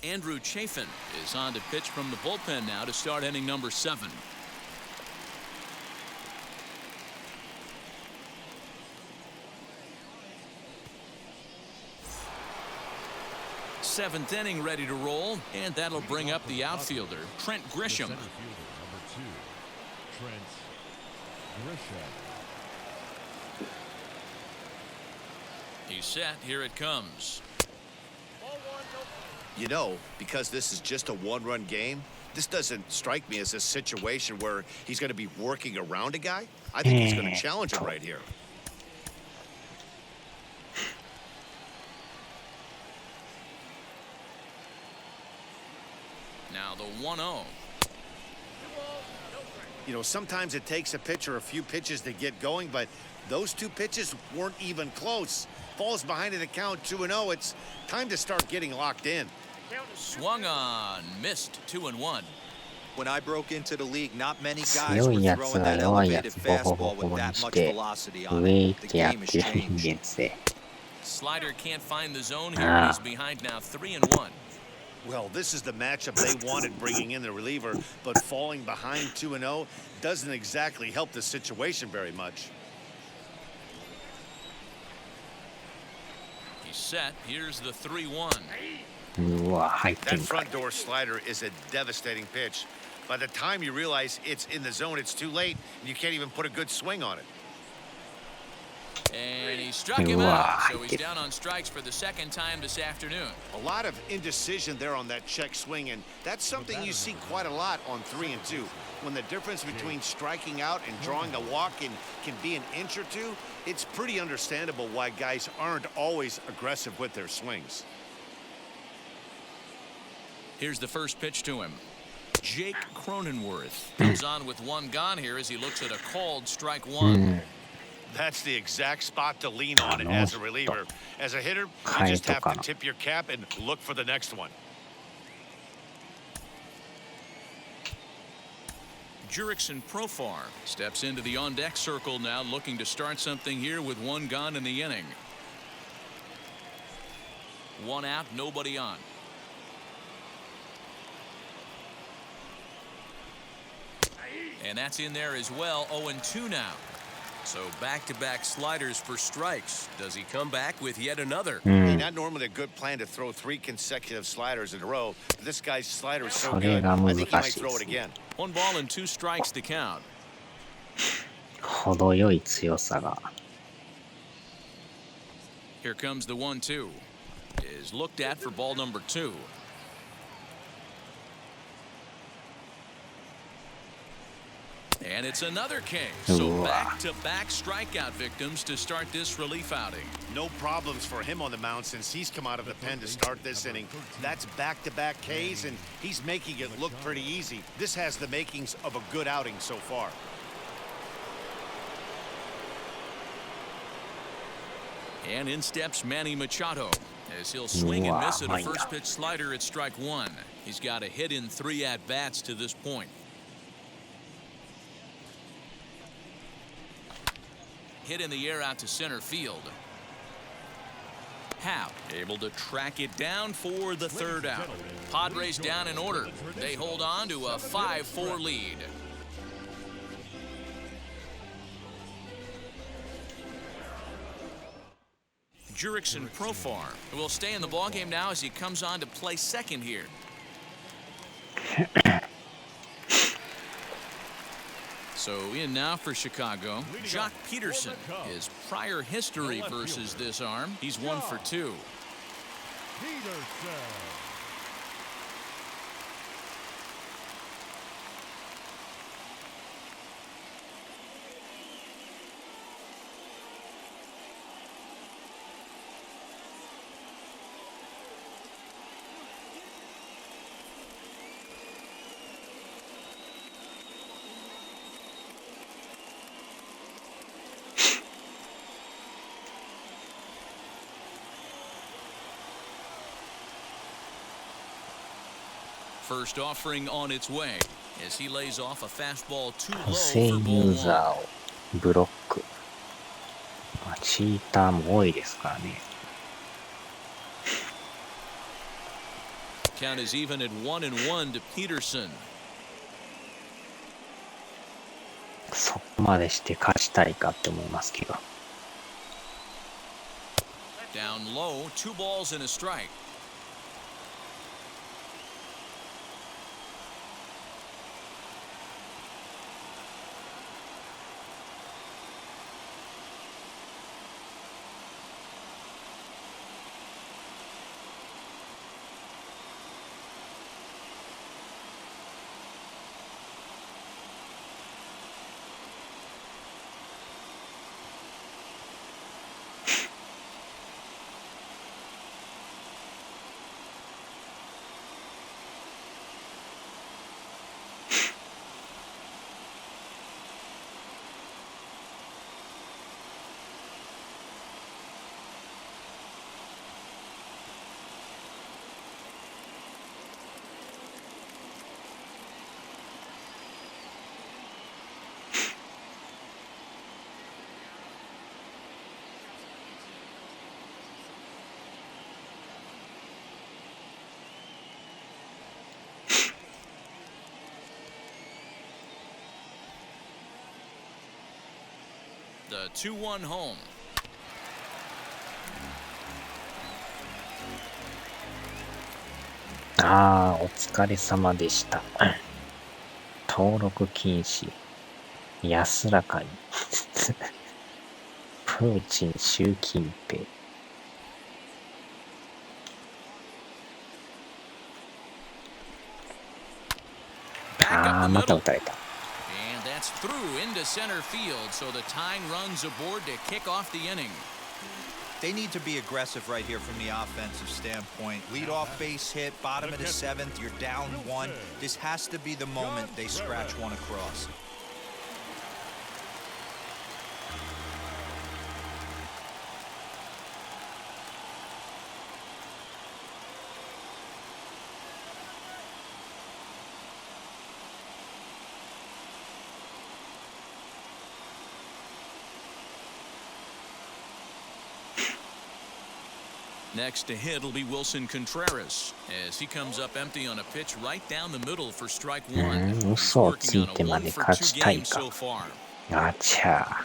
Andrew Chafin is on to pitch from the bullpen now to start inning number 7. Seventh inning ready to roll, and that'll bring up the outfielder, Trent Grisham. Number 2, Trent Grisham. He's set. Here it comes. You know, because this is just a 1-run game, this doesn't strike me as a situation where he's going to be working around a guy. I think he's going to challenge him right here. Now the 1-0. You know, sometimes it takes a pitcher a few pitches to get going, but those 2 pitches weren't even close. Falls behind in the count 2-0. It's time to start getting locked in. Swung on, missed 2-1. When I broke into the league, not many guys were throwing that elevated fastball with that much velocity on it. The game has changed. Slider can't find the zone here. He's behind now 3-1. Well, this is the matchup they wanted, bringing in the reliever, but falling behind 2-0 doesn't exactly help the situation very much. He's set. Here's the 3-1. うわ、入って That んかい。 front door slider is a devastating pitch. By the time you realize it's in the zone, it's too late, and you can't even put a good swing on it. And he struck him out, so he's down on strikes for the second time this afternoon. A lot of indecision there on that check swing, and that's something you see quite a lot on 3-2. When the difference between striking out and drawing a walk can be an inch or two, it's pretty understandable why guys aren't always aggressive with their swings. Here's the first pitch to him. Jake Cronenworth comes on with one gone here as he looks at a called strike one. That's the exact spot to lean on as a reliever. As a hitter, you just have to tip your cap and look for the next one. Jurickson Profar steps into the on-deck circle now, looking to start something here with one gone in the inning. One out, nobody on. And that's in there as well. 0-2 now. So back-to-back sliders for strikes. Does he come back with yet another? Not normally a good plan to throw 3 consecutive sliders in a row. But this guy's slider is so good, I think he might throw it again. 1 ball and 2 strikes to count. 程よい強さが。 Here comes the 1-2. Is looked at for ball number 2. And it's another case. So back-to-back strikeout victims to start this relief outing. No problems for him on the mound since he's come out of the pen to start this inning. That's back-to-back Ks, and he's making it look pretty easy. This has the makings of a good outing so far. And in steps Manny Machado as he'll swing and miss at a first pitch slider at strike 1. He's got a hit in 3 at-bats to this point. Hit in the air out to center field. Happ able to track it down for the 3rd out. Padres down in order. They hold on to a 5-4 lead. Jurickson Profar will stay in the ballgame now as he comes on to play second here. So in now for Chicago, Jock Peterson. His prior history versus this arm, he's 1 for 2. Peterson. First offering on its way as he lays off a fastball too 補 low 正 for ユ ball ーザ 1. ーをブロック。チーターも多いですからね。Count is even at 1-1 to Peterson. そこまでして勝ちたいかって思いますけど。Down low, 2 balls and a strike. the 2-1 home. ああ、お疲れ様でした。登録禁止。安らかに。プーチン、習近平。ああ、また打たれた。And that's through into center field, so the tying run's aboard to kick off the inning. They need to be aggressive right here from the offensive standpoint. Lead off base hit, bottom of the seventh, you're down one. This has to be the moment they scratch one across. Next to hit will be Wilson Contreras as he comes up empty on a pitch right down the middle for strike one. 嘘をついてまで勝ちたいか。あちゃー。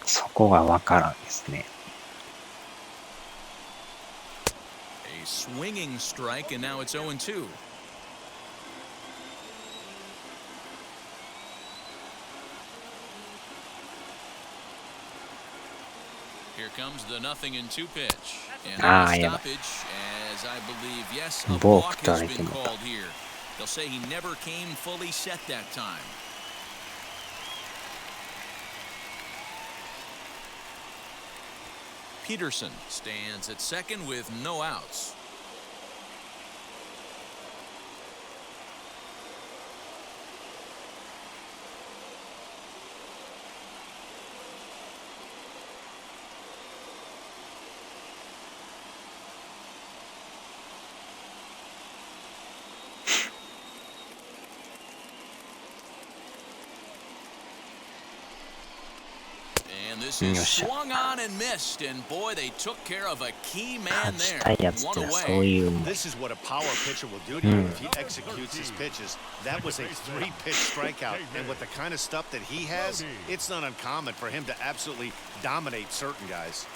そこがわからんですね。A swinging strike, and now it's 0-2. Here comes the 0-2 pitch. And a stoppage, as I believe, yes, a balk has been called here. They'll say he never came fully set that time. Peterson stands at second with no outs. And this is swung on and missed, and boy, they took care of a key man there. One away. This is what a power pitcher will do to you if he executes his pitches. That was a 3-pitch strikeout, and with the kind of stuff that he has, it's not uncommon for him to absolutely dominate certain guys.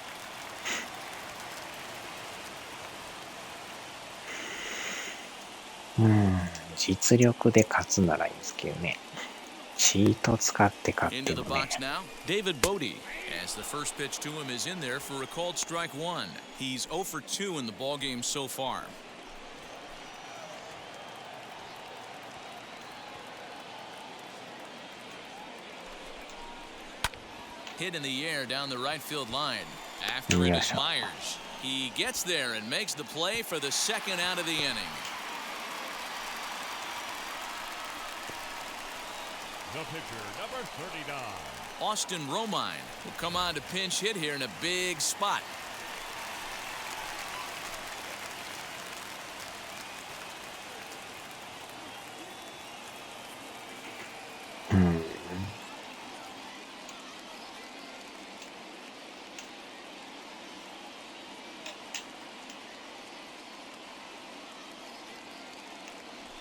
実力で勝つならいいんですけどね。チート使って勝ってもね。Into the box now, David Bodie, as the first pitch to him is in there for a called strike one. He's 0 for 2 in the ballgame so far. Hit in the air down the right field line. After it is Myers. He gets there and makes the play for the second out of the inning. The pitcher, number 39. Austin Romine will come on to pinch hit here in a big spot.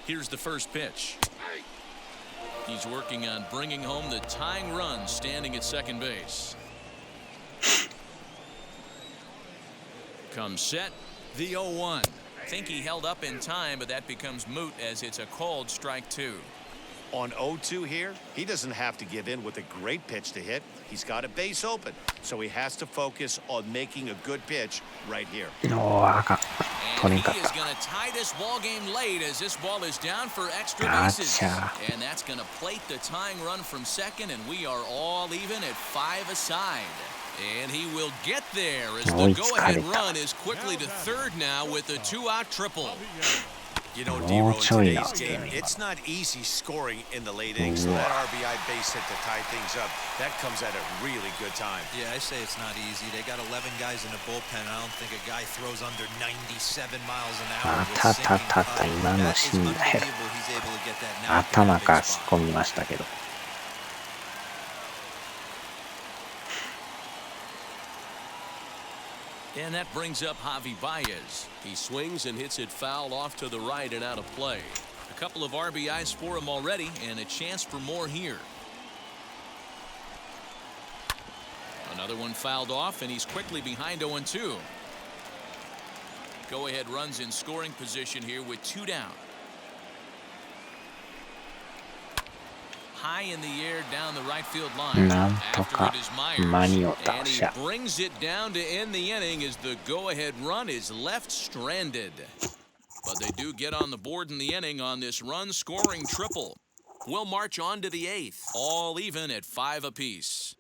Here's the first pitch. He's working on bringing home the tying run, standing at second base. Comes set, the 0-1. Think he held up in time, but that becomes moot as it's a called strike two. On 0-2 here, he doesn't have to give in with a great pitch to hit. He's got a base open, so he has to focus on making a good pitch right here. And he is going to tie this ball game late as this ball is down for extra bases. And that's going to plate the tying run from second, and we are all even at 5 aside. And he will get there as the go-ahead run is quickly to third now with a 2-out triple. You know, D-Row, in today's game, it's not easy scoring in the late innings. So that RBI base hit to tie things up, that comes at a really good time. Yeah, I say it's not easy. They got 11 guys in the bullpen. I don't think a guy throws under 97 miles an hour. 今のシーンだよ。頭から突っ込みましたけど。And that brings up Javi Baez. He swings and hits it foul off to the right and out of play. A couple of RBIs for him already, and a chance for more here. Another one fouled off, and he's quickly behind 0-2. Go-ahead runs in scoring position here with 2 down. High in the air down the right field line. なんと After か it is 間 Myers, に合っ and た he しゃ。 brings it down to end the inning as the go-ahead run is left stranded. But they do get on the board in the inning on this run-scoring triple. We'll march on to the 8th, all even at 5 apiece.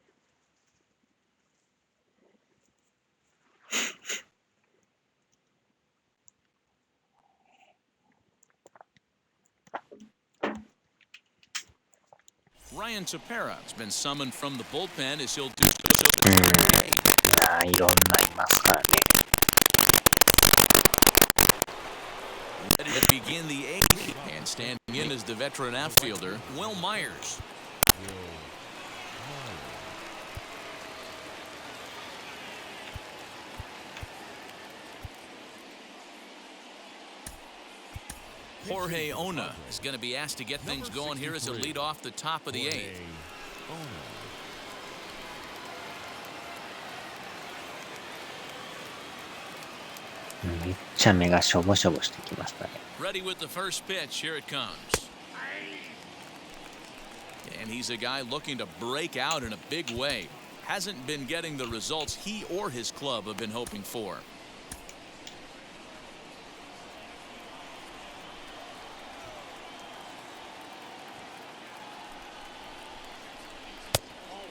Ryan Tepera has been summoned from the bullpen as he'll do so to the 8th. いろんないますからね。 Ready to begin the 8th, and standing in is the veteran outfielder, Will Myers. Jorge Ona is going to be asked to get things going here as a lead off the top of the 8th. めっちゃ目がしょぼしょぼしてきましたね。 Ready with the first pitch. Here it comes. And he's a guy looking to break out in a big way. Hasn't been getting the results he or his club have been hoping for.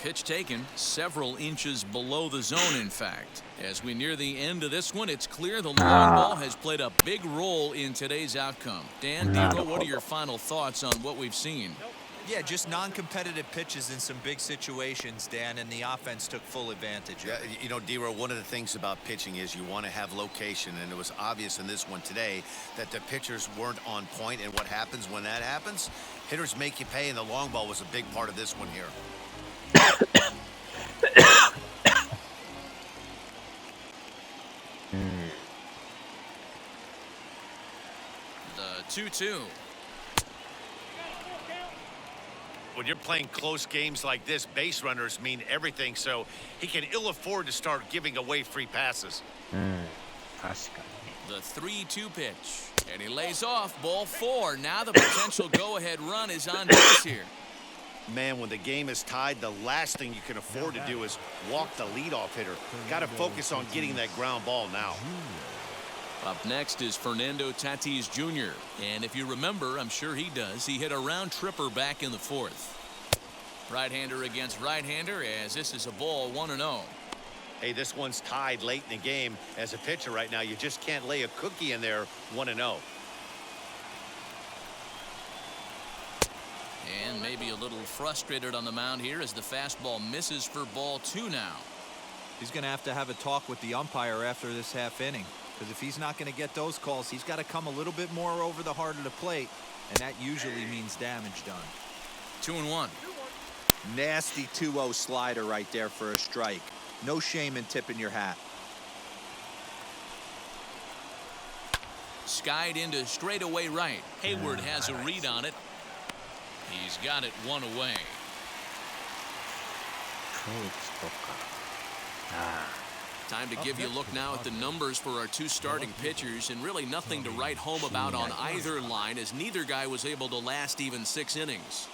Pitch taken several inches below the zone, in fact. As we near the end of this one, it's clear the long ball has played a big role in today's outcome. Dan, Dero, what are your final thoughts on what we've seen? Yeah, just non-competitive pitches in some big situations, Dan, and the offense took full advantage of it. Yeah, you know, Dero, one of the things about pitching is you want to have location, and it was obvious in this one today that the pitchers weren't on point, and what happens when that happens? Hitters make you pay, and the long ball was a big part of this one here. The 2-2. When you're playing close games like this, base runners mean everything, so he can ill afford to start giving away free passes. 確かにね。 The 3-2 pitch. And he lays off ball 4. Now the potential go-ahead run is on base here. Man, when the game is tied, the last thing you can afford to do is walk the leadoff hitter. Got to focus on getting that ground ball now. Up next is Fernando Tatis Jr. And if you remember, I'm sure he does, he hit a round tripper back in the 4th. Right-hander against right-hander as this is a ball 1-0. Hey, this one's tied late in the game. As a pitcher right now, you just can't lay a cookie in there 1-0. And maybe a little frustrated on the mound here as the fastball misses for ball 2 now. He's going to have a talk with the umpire after this half inning, because if he's not going to get those calls, he's got to come a little bit more over the heart of the plate, and that usually means damage done. 2-1. Nasty 2-0 slider right there for a strike. No shame in tipping your hat. Skied into straightaway right. Hayward has a read on it. He's got it 1 away. フーツとか。Time to give you a look now at the numbers for our 2 starting pitchers, and really nothing to write home about on either line, as neither guy was able to last even 6 innings.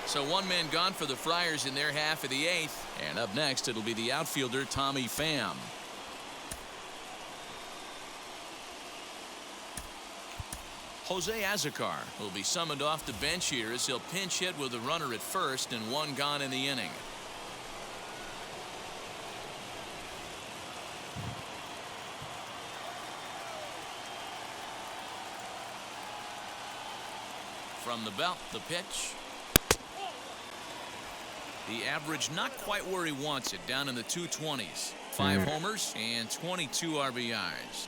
So 1 man gone for the Friars in their half of the 8th, and up next it'll be the outfielder Tommy Pham. Jose Azocar will be summoned off the bench here as he'll pinch hit with a runner at first and 1 gone in the inning. From the belt, the pitch. The average not quite where he wants it, down in the 220s. 5 homers and 22 RBIs.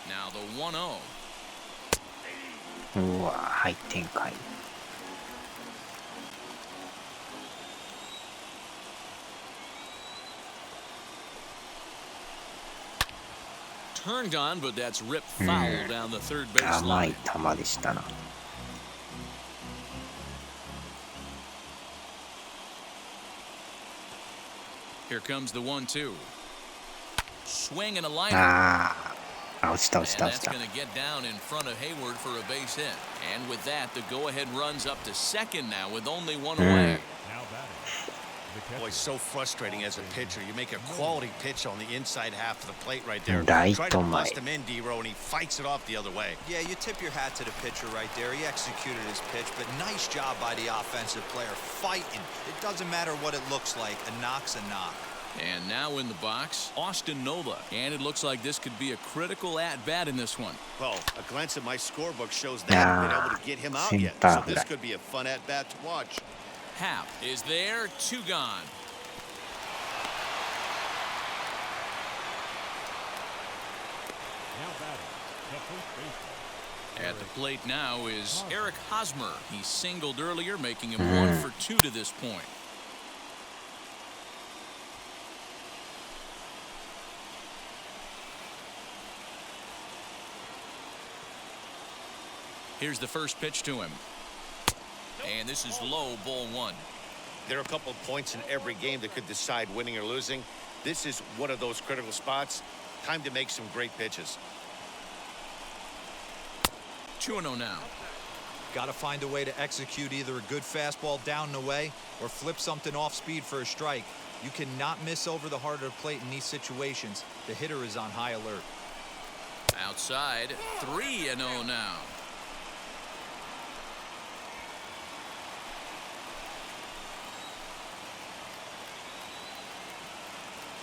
Now the 1-0. うわ、はい、展開。turned on, but that's ripped foul down the third base 甘い line. 球でしたな。Here comes the 1-2. Swing and a liner. 落ちた落ち And た落 that's ちた。 going to get down in front of Hayward for a base hit. And with that, the go-ahead runs up to second now with only one away. Now batting. The catcher. Boy, so frustrating as a pitcher. You make a quality pitch on the inside half of the plate right there. ライ Try ト to 前。 bust him in, D-Row, and he fights it off the other way. Yeah, you tip your hat to the pitcher right there. He executed his pitch, but nice job by the offensive player fighting. It doesn't matter what it looks like. A knock's a knock. And now in the box, Austin Nola. And it looks like this could be a critical at-bat in this one. Well, a glance at my scorebook shows they haven't been able to get him out yet. So this could be a fun at-bat to watch. Happ is there, 2 gone. Now batting. The first baseman. At the plate now is Eric Hosmer. He singled earlier, making him 1 for 2 to this point. Here's the first pitch to him. And this is low, ball 1. There are a couple of points in every game that could decide winning or losing. This is one of those critical spots. Time to make some great pitches. 2-0 now. Got to find a way to execute either a good fastball down and away or flip something off speed for a strike. You cannot miss over the heart of the plate in these situations. The hitter is on high alert. Outside, 3-0 now.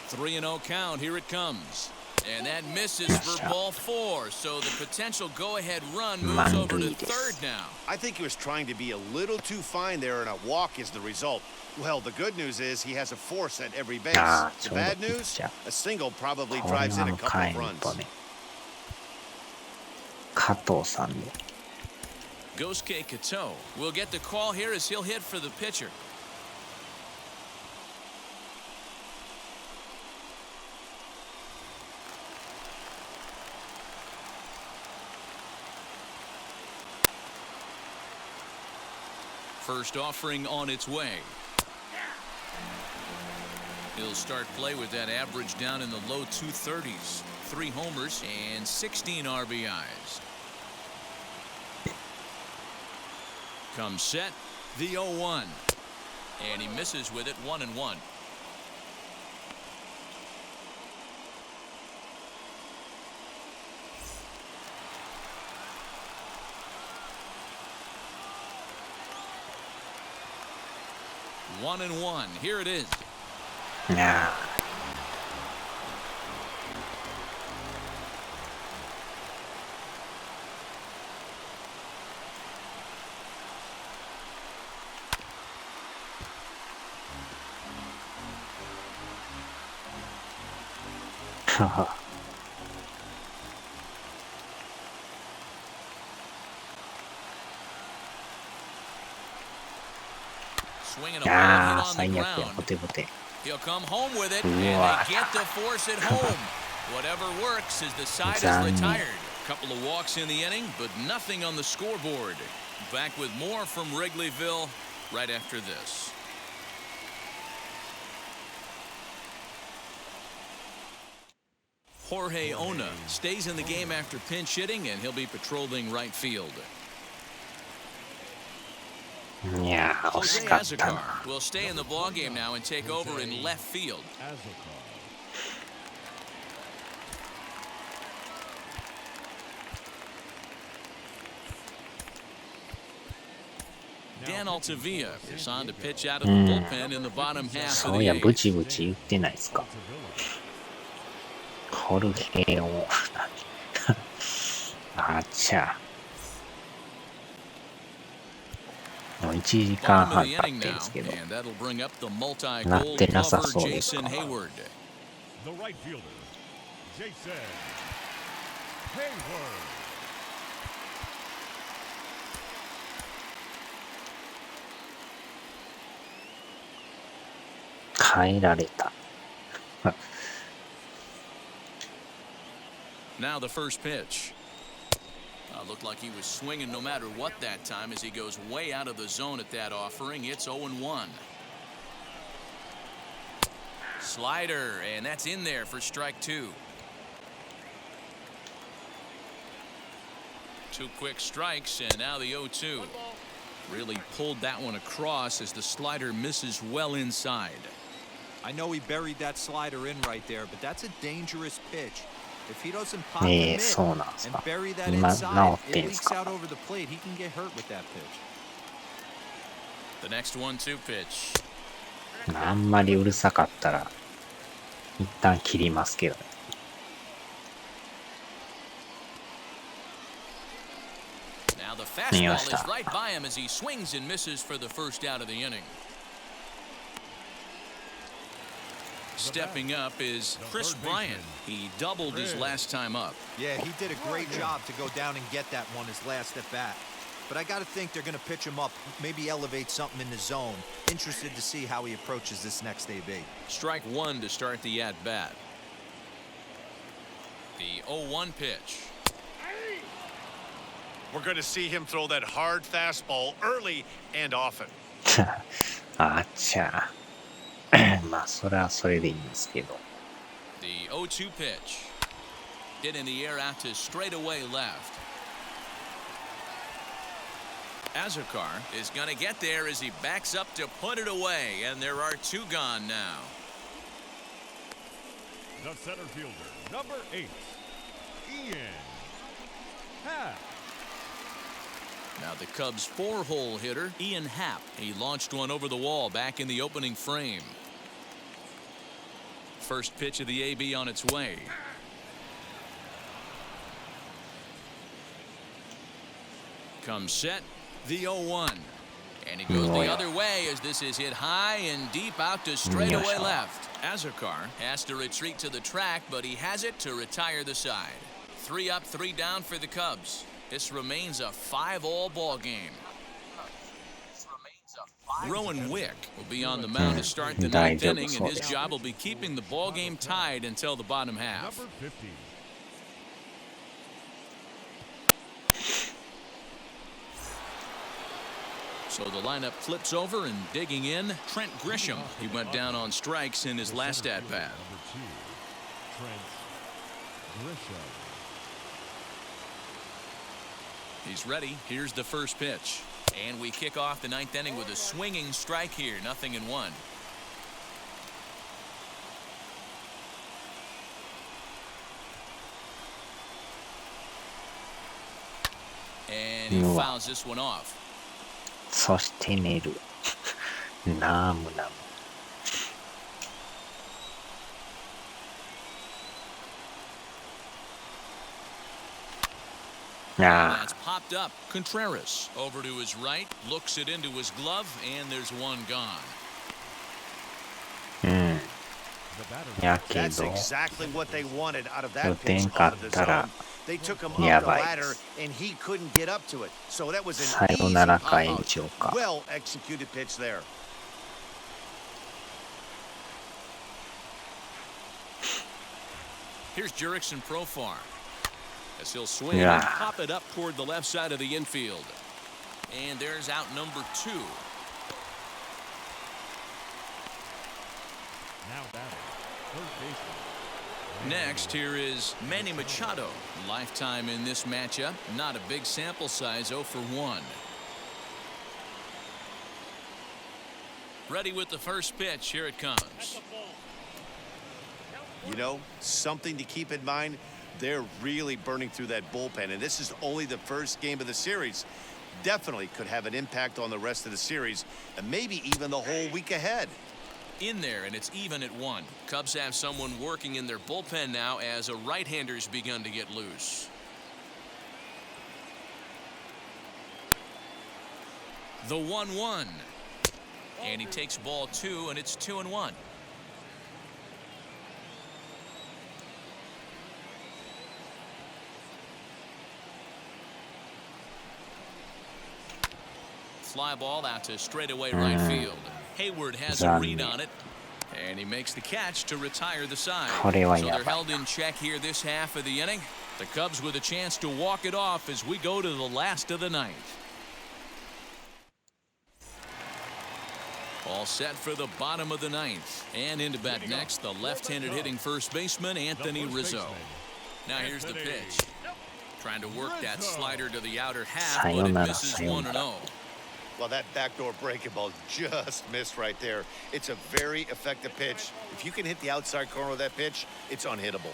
Three and 0 count. Here it comes. And that misses for ball 4. So the potential go-ahead run moves over to third now. I think he was trying to be a little too fine there, and a walk is the result. Well, the good news is he has a force at every base. The bad news, a single probably drives in a couple of runs. 加藤さんで。 Gosuke Kato will get the call here as he'll hit for the pitcher. First offering on its way. He'll start play with that average down in the low 230s. 3 homers and 16 RBIs. Comes set, the 0-1. And he misses with it, 1-1. One and one. Here it is. Nah. Swinging a ball hit on the 最悪や、 ground. ボテボテ。 He'll come home with it, う and わ they get to force it home. Whatever works as the side is 残念。 retired. Couple of walks in the inning, but nothing on the scoreboard. Back with more from Wrigleyville right after this. Jorge Ona stays in the game after pinch hitting, and he'll be patrolling right field. いやー、惜 Jose しかったな。 Azocar will stay in the ballgame now and take over in left field. Dan Altavilla is on to pitch out of the bullpen in the bottom half そ of う the いや、ブ eighth. チブチ言ってないですか。ホルヘオ。あちゃ。もう1時間 Bottom 半 of the 経って inning るん now, ですけど。 and that'll bring up the なっ multi-gold てなさ cover そうですか。 Jason Hayward. The right fielder, Jason Hayward. 変えられた。Now the first pitch. Looked like he was swinging no matter what that time as he goes way out of the zone at that offering. It's 0-1. Slider, and that's in there for strike 2. 2 quick strikes, and now the 0-2. Really pulled that one across as the slider misses well inside. I know he buried that slider in right there, but that's a dangerous pitch. If he doesn't pop the mitt そうなんです and か。 bury that 今 inside, 治っ it てんです leaks か。 out over the plate. He can get hurt with that pitch. The next 1-2 pitch. あんまりうるさかったら一旦切りますけどね。Now the fastball is right by him as he swings and misses for the first out of the inning. Stepping up is Chris Bryant. He doubled his last time up. Yeah, he did a great job to go down and get that one his last at bat. But I got to think they're going to pitch him up, maybe elevate something in the zone. Interested to see how he approaches this next AB. Strike 1 to start the at-bat. The 0-1 pitch. We're going to see him throw that hard fastball early and often. あっちゃ。まあそれはそれでいいんですけど。 The 0-2 pitch. Hit in the air out to straightaway left. Azarkar is going to get there as he backs up to put it away, and there are 2 gone now. The center fielder, number 8, Ian Happ. Now the Cubs' 4-hole hitter, Ian Happ. He launched one over the wall back in the opening frame. First pitch of the AB on its way. Comes set, the 0-1. And he goes the other way as this is hit high and deep out to straightaway left. Azarkar has to retreat to the track, but he has it to retire the side. 3 up, 3 down for the Cubs. This remains a 5-all ball game. Rowan Wick will be on the mound to start the 9th inning, and his job will be keeping the ball game tied until the bottom half. Number 50. So the lineup flips over, and digging in, Trent Grisham. He went down on strikes in his last at-bat. Number 2, Trent Grisham. He's ready. Here's the first pitch. And we kick off the 9th inning with a swinging strike here. 0-1. And he fouls this one off. そして寝る。ナムナム。That's popped up. Contreras over to his right, looks it into his glove, and there's 1 gone. やけ That's ど exactly what they wanted out of 予 that 定 pitch か out っ of the たら zone. They took him up the やばい ladder, です and he couldn't get up to it. So that was さ an よ easy ならか pop 延 out. 長か。 Well executed pitch there. Here's Jurickson Profar. As he'll swing and pop it up toward the left side of the infield. And there's out number 2. Now batting, third baseman. Next, here is Manny Machado. Lifetime in this matchup. Not a big sample size, 0 for 1. Ready with the first pitch. Here it comes. You know, something to keep in mind, they're really burning through that bullpen, and this is only the first game of the series. Definitely could have an impact on the rest of the series, and maybe even the whole week ahead. In there, and it's even at 1. Cubs have someone working in their bullpen now as a right-hander's begun to get loose. The 1-1. And he takes ball 2, and it's 2-1. Fly ball out to straightaway right field. Hayward has a read on it, and he makes the catch to retire the side. これは So や they're ばい held in check here this half of the inning. The Cubs with a chance to walk it off as we go to the last of the night. All set for the bottom of the ninth. And into bat next, the left-handed hitting first baseman, Anthony Rizzo. Now here's the pitch. Trying to work that slider to the outer half, but it misses 1-0. Well, that backdoor breaking ball just missed right there. It's a very effective pitch. If you can hit the outside corner of that pitch, it's unhittable.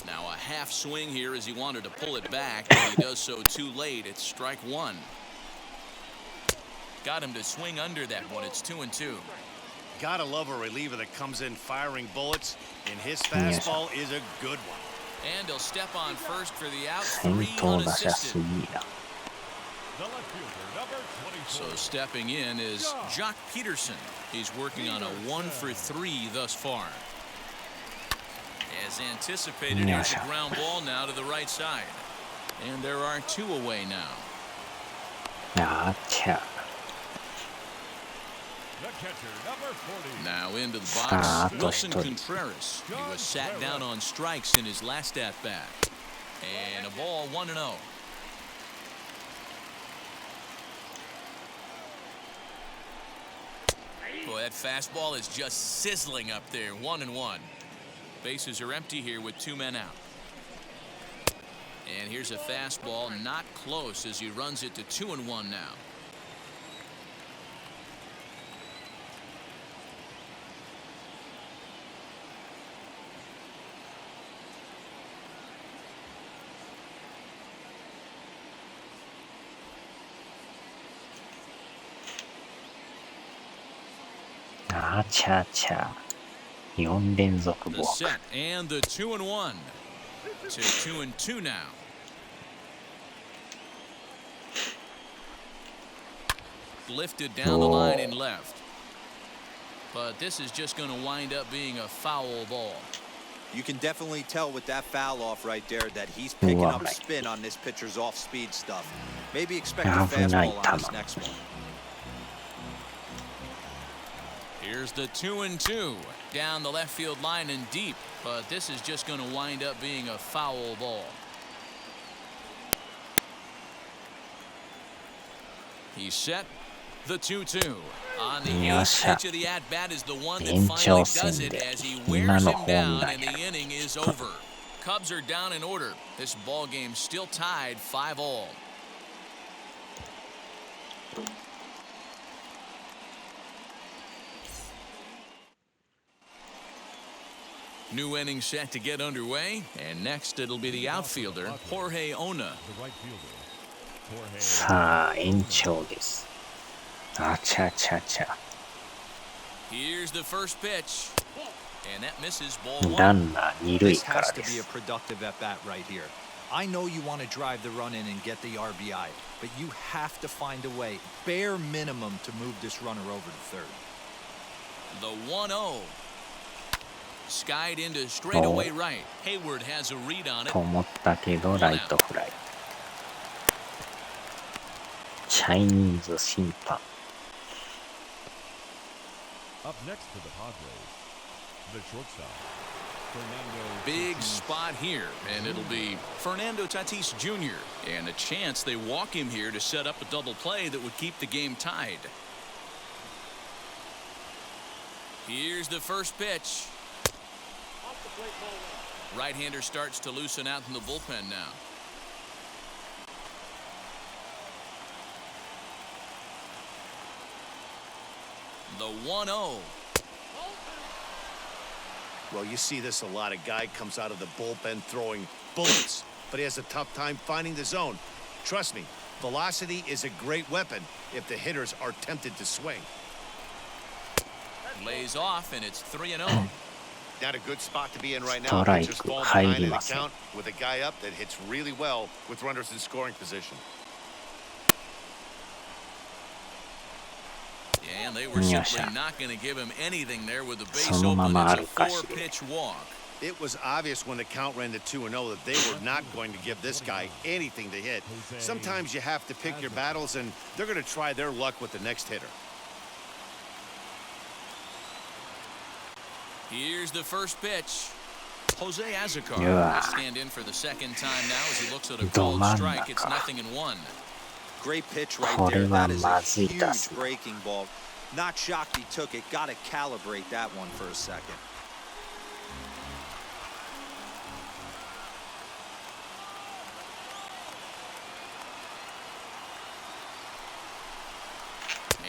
Now a half swing here as he wanted to pull it back, and he does so too late. It's strike one. Got him to swing under that one. It's 2-2. Gotta love a reliever that comes in firing bullets, and his fastball is a good one. And he'll step on first for the out. 3 unassisted. So stepping in is Jock Peterson. He's working on a 1-for-3 thus far. As anticipated, here's a ground ball now to the right side. And there are 2 away now. Now into the box, Wilson Contreras. He was sat down on strikes in his last at-bat. And a ball 1-0. Boy, that fastball is just sizzling up there. 1-1. Bases are empty here with 2 men out. And here's a fastball not close as he runs it to 2-1 now.4連続ボThe ーク。 set and the 2-1 to 2-2 now. Lifted down the line and left. But this is just going to wind up being a foul ball. You can definitely tell with that foul off right there that he's picking up spin on this pitcher's off-speed stuff. Maybe expect a fastball on this next one. Here's the 2-2 down the left field line and deep, but this is just going to wind up being a foul ball. He's set. The 2-2 on the eighth pitch of the at-bat is the one that finally does it as he wears him down and the inning is over. Cubs are down in order. This ball game still tied 5-all. New inning set to get underway, and next it'll be the outfielder Jorge Ona. さあ延長です。Here's the first pitch, and that misses ball ラ one. ンナー2塁 This から has で to be a す。 productive at bat right here. I know you want to drive the run in and get the RBI, but you have to find a way, bare minimum, to move this runner over to third. The 1-0. Skied into straightaway right. Hayward has a read on it. と思ったけどライトフライ。チャイニーズ審判。 Up next for the Padres, the shortstop, Fernando. Big spot here, and it'll be Fernando Tatis Jr. And a chance they walk him here to set up a double play that would keep the game tied. Here's the first pitch. Right-hander starts to loosen out in the bullpen now. The 1-0. Well, you see this a lot. A guy comes out of the bullpen throwing bullets, but he has a tough time finding the zone. Trust me, velocity is a great weapon if the hitters are tempted to swing. Lays off, and it's 3-0. Not a good spot to be in right now. ストライク Pitchers fall 入 behind り in the ません。 count with a guy up that hits really well with runners in scoring position. And they were simply not going to give him anything there with the base そのま open. ま It's 歩 a かして。 4-pitch walk. It was obvious when the count ran to 2-0 that they were not going to give this guy anything to hit. Sometimes you have to pick your battles, and they're going to try their luck with the next hitter. Here's the first pitch. Jose Azocar Yeah. will stand in for the second time now as he looks at a called strike. It's 0-1. Great pitch right これ there. は That is ま a ずい打 huge 数。 breaking ball. Not shocked he took it. Got to calibrate that one for a second.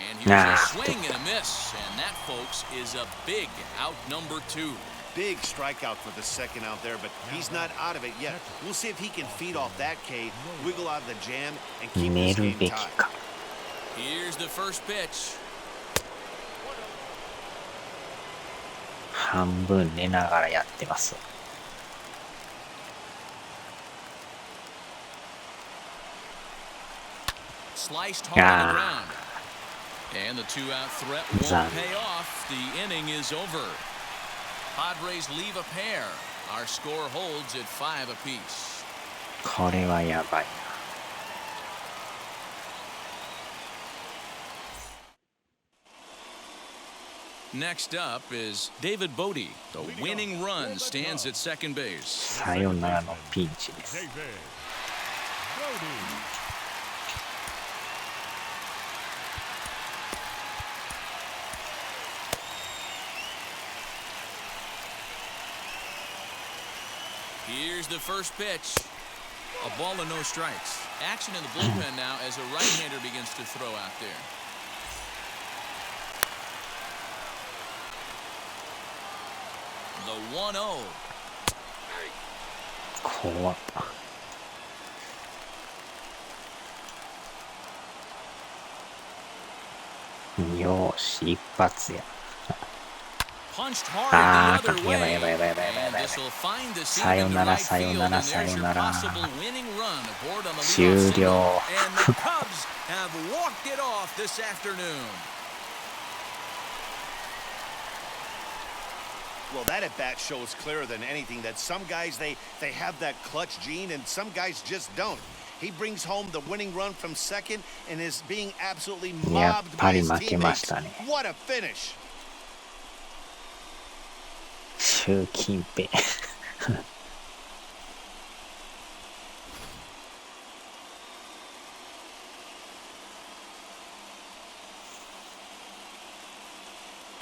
And here's a swing and a miss. And that, folks, is a big out number 2. Big strikeout for the second out there, but he's not out of it yet. We'll see if he can feed off that K, wiggle out of the jam, and keep 寝 this る game べき tied. か。 Here's the first pitch. 半分寝ながらやってます。Sliced hard to the ground. And the 2-out threat won't Zan. pay off. The inning is over. Padres leave a pair. Our score holds at 5 apiece. これはやばいな。 Next up is David Bodie. The winning run stands at second base. さよならのピンチです。 David Bodie. Here's the first pitch. A ball and no strikes. Action in the bullpen now as a right-hander begins to throw out there. The 1-0. 怖っ。よーし、一発や。 Punched hard the other way. やばいやばいやばいやばいやばいやばい。 And this will find the さよ seam な into ら right さよ field, な and らさ there's よ your なら。 possible winning run aboard on the 終 leadoff 了。 single. And the Cubs have walked it off this afternoon. Well, that at bat shows clearer than anything that some guys they have that clutch gene and some guys just don't. He brings home the winning run from second and is being absolutely やっ mobbed ぱ by り his 負けま teammates. したね。 What a finish! 習近平。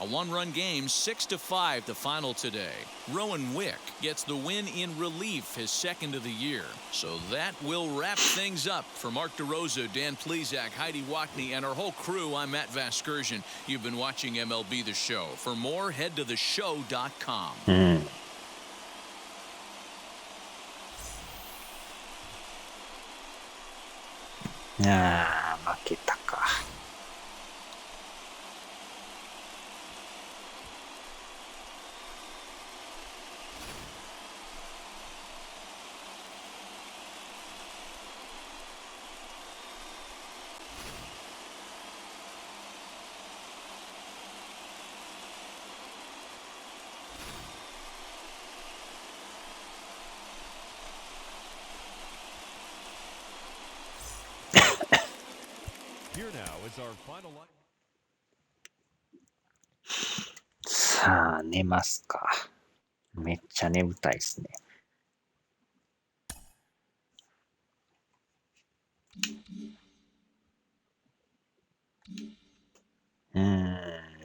A one-run game, 6-5 the final today. Rowan Wick gets the win in relief, his second of the year. So that will wrap things up. For Mark DeRosa, Dan Plesac, Heidi Watney, and our whole crew, I'm Matt Vasgersian. You've been watching MLB The Show. For more, head to theshow.com. うん。ああ、負けたか。Here now is our final line. さあ、寝ますか。めっちゃ眠たいですね。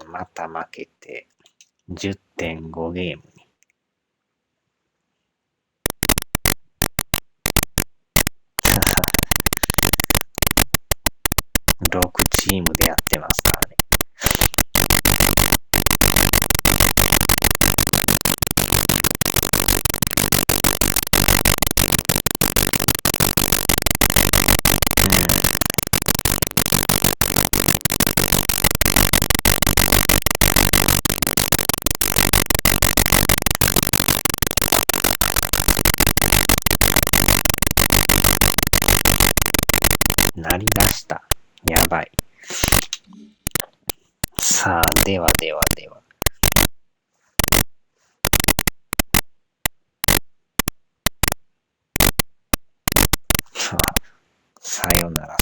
また負けて 10.5 ゲームに。6チームでやってますからね。鳴り出した。やばい。さあ、では。さよなら。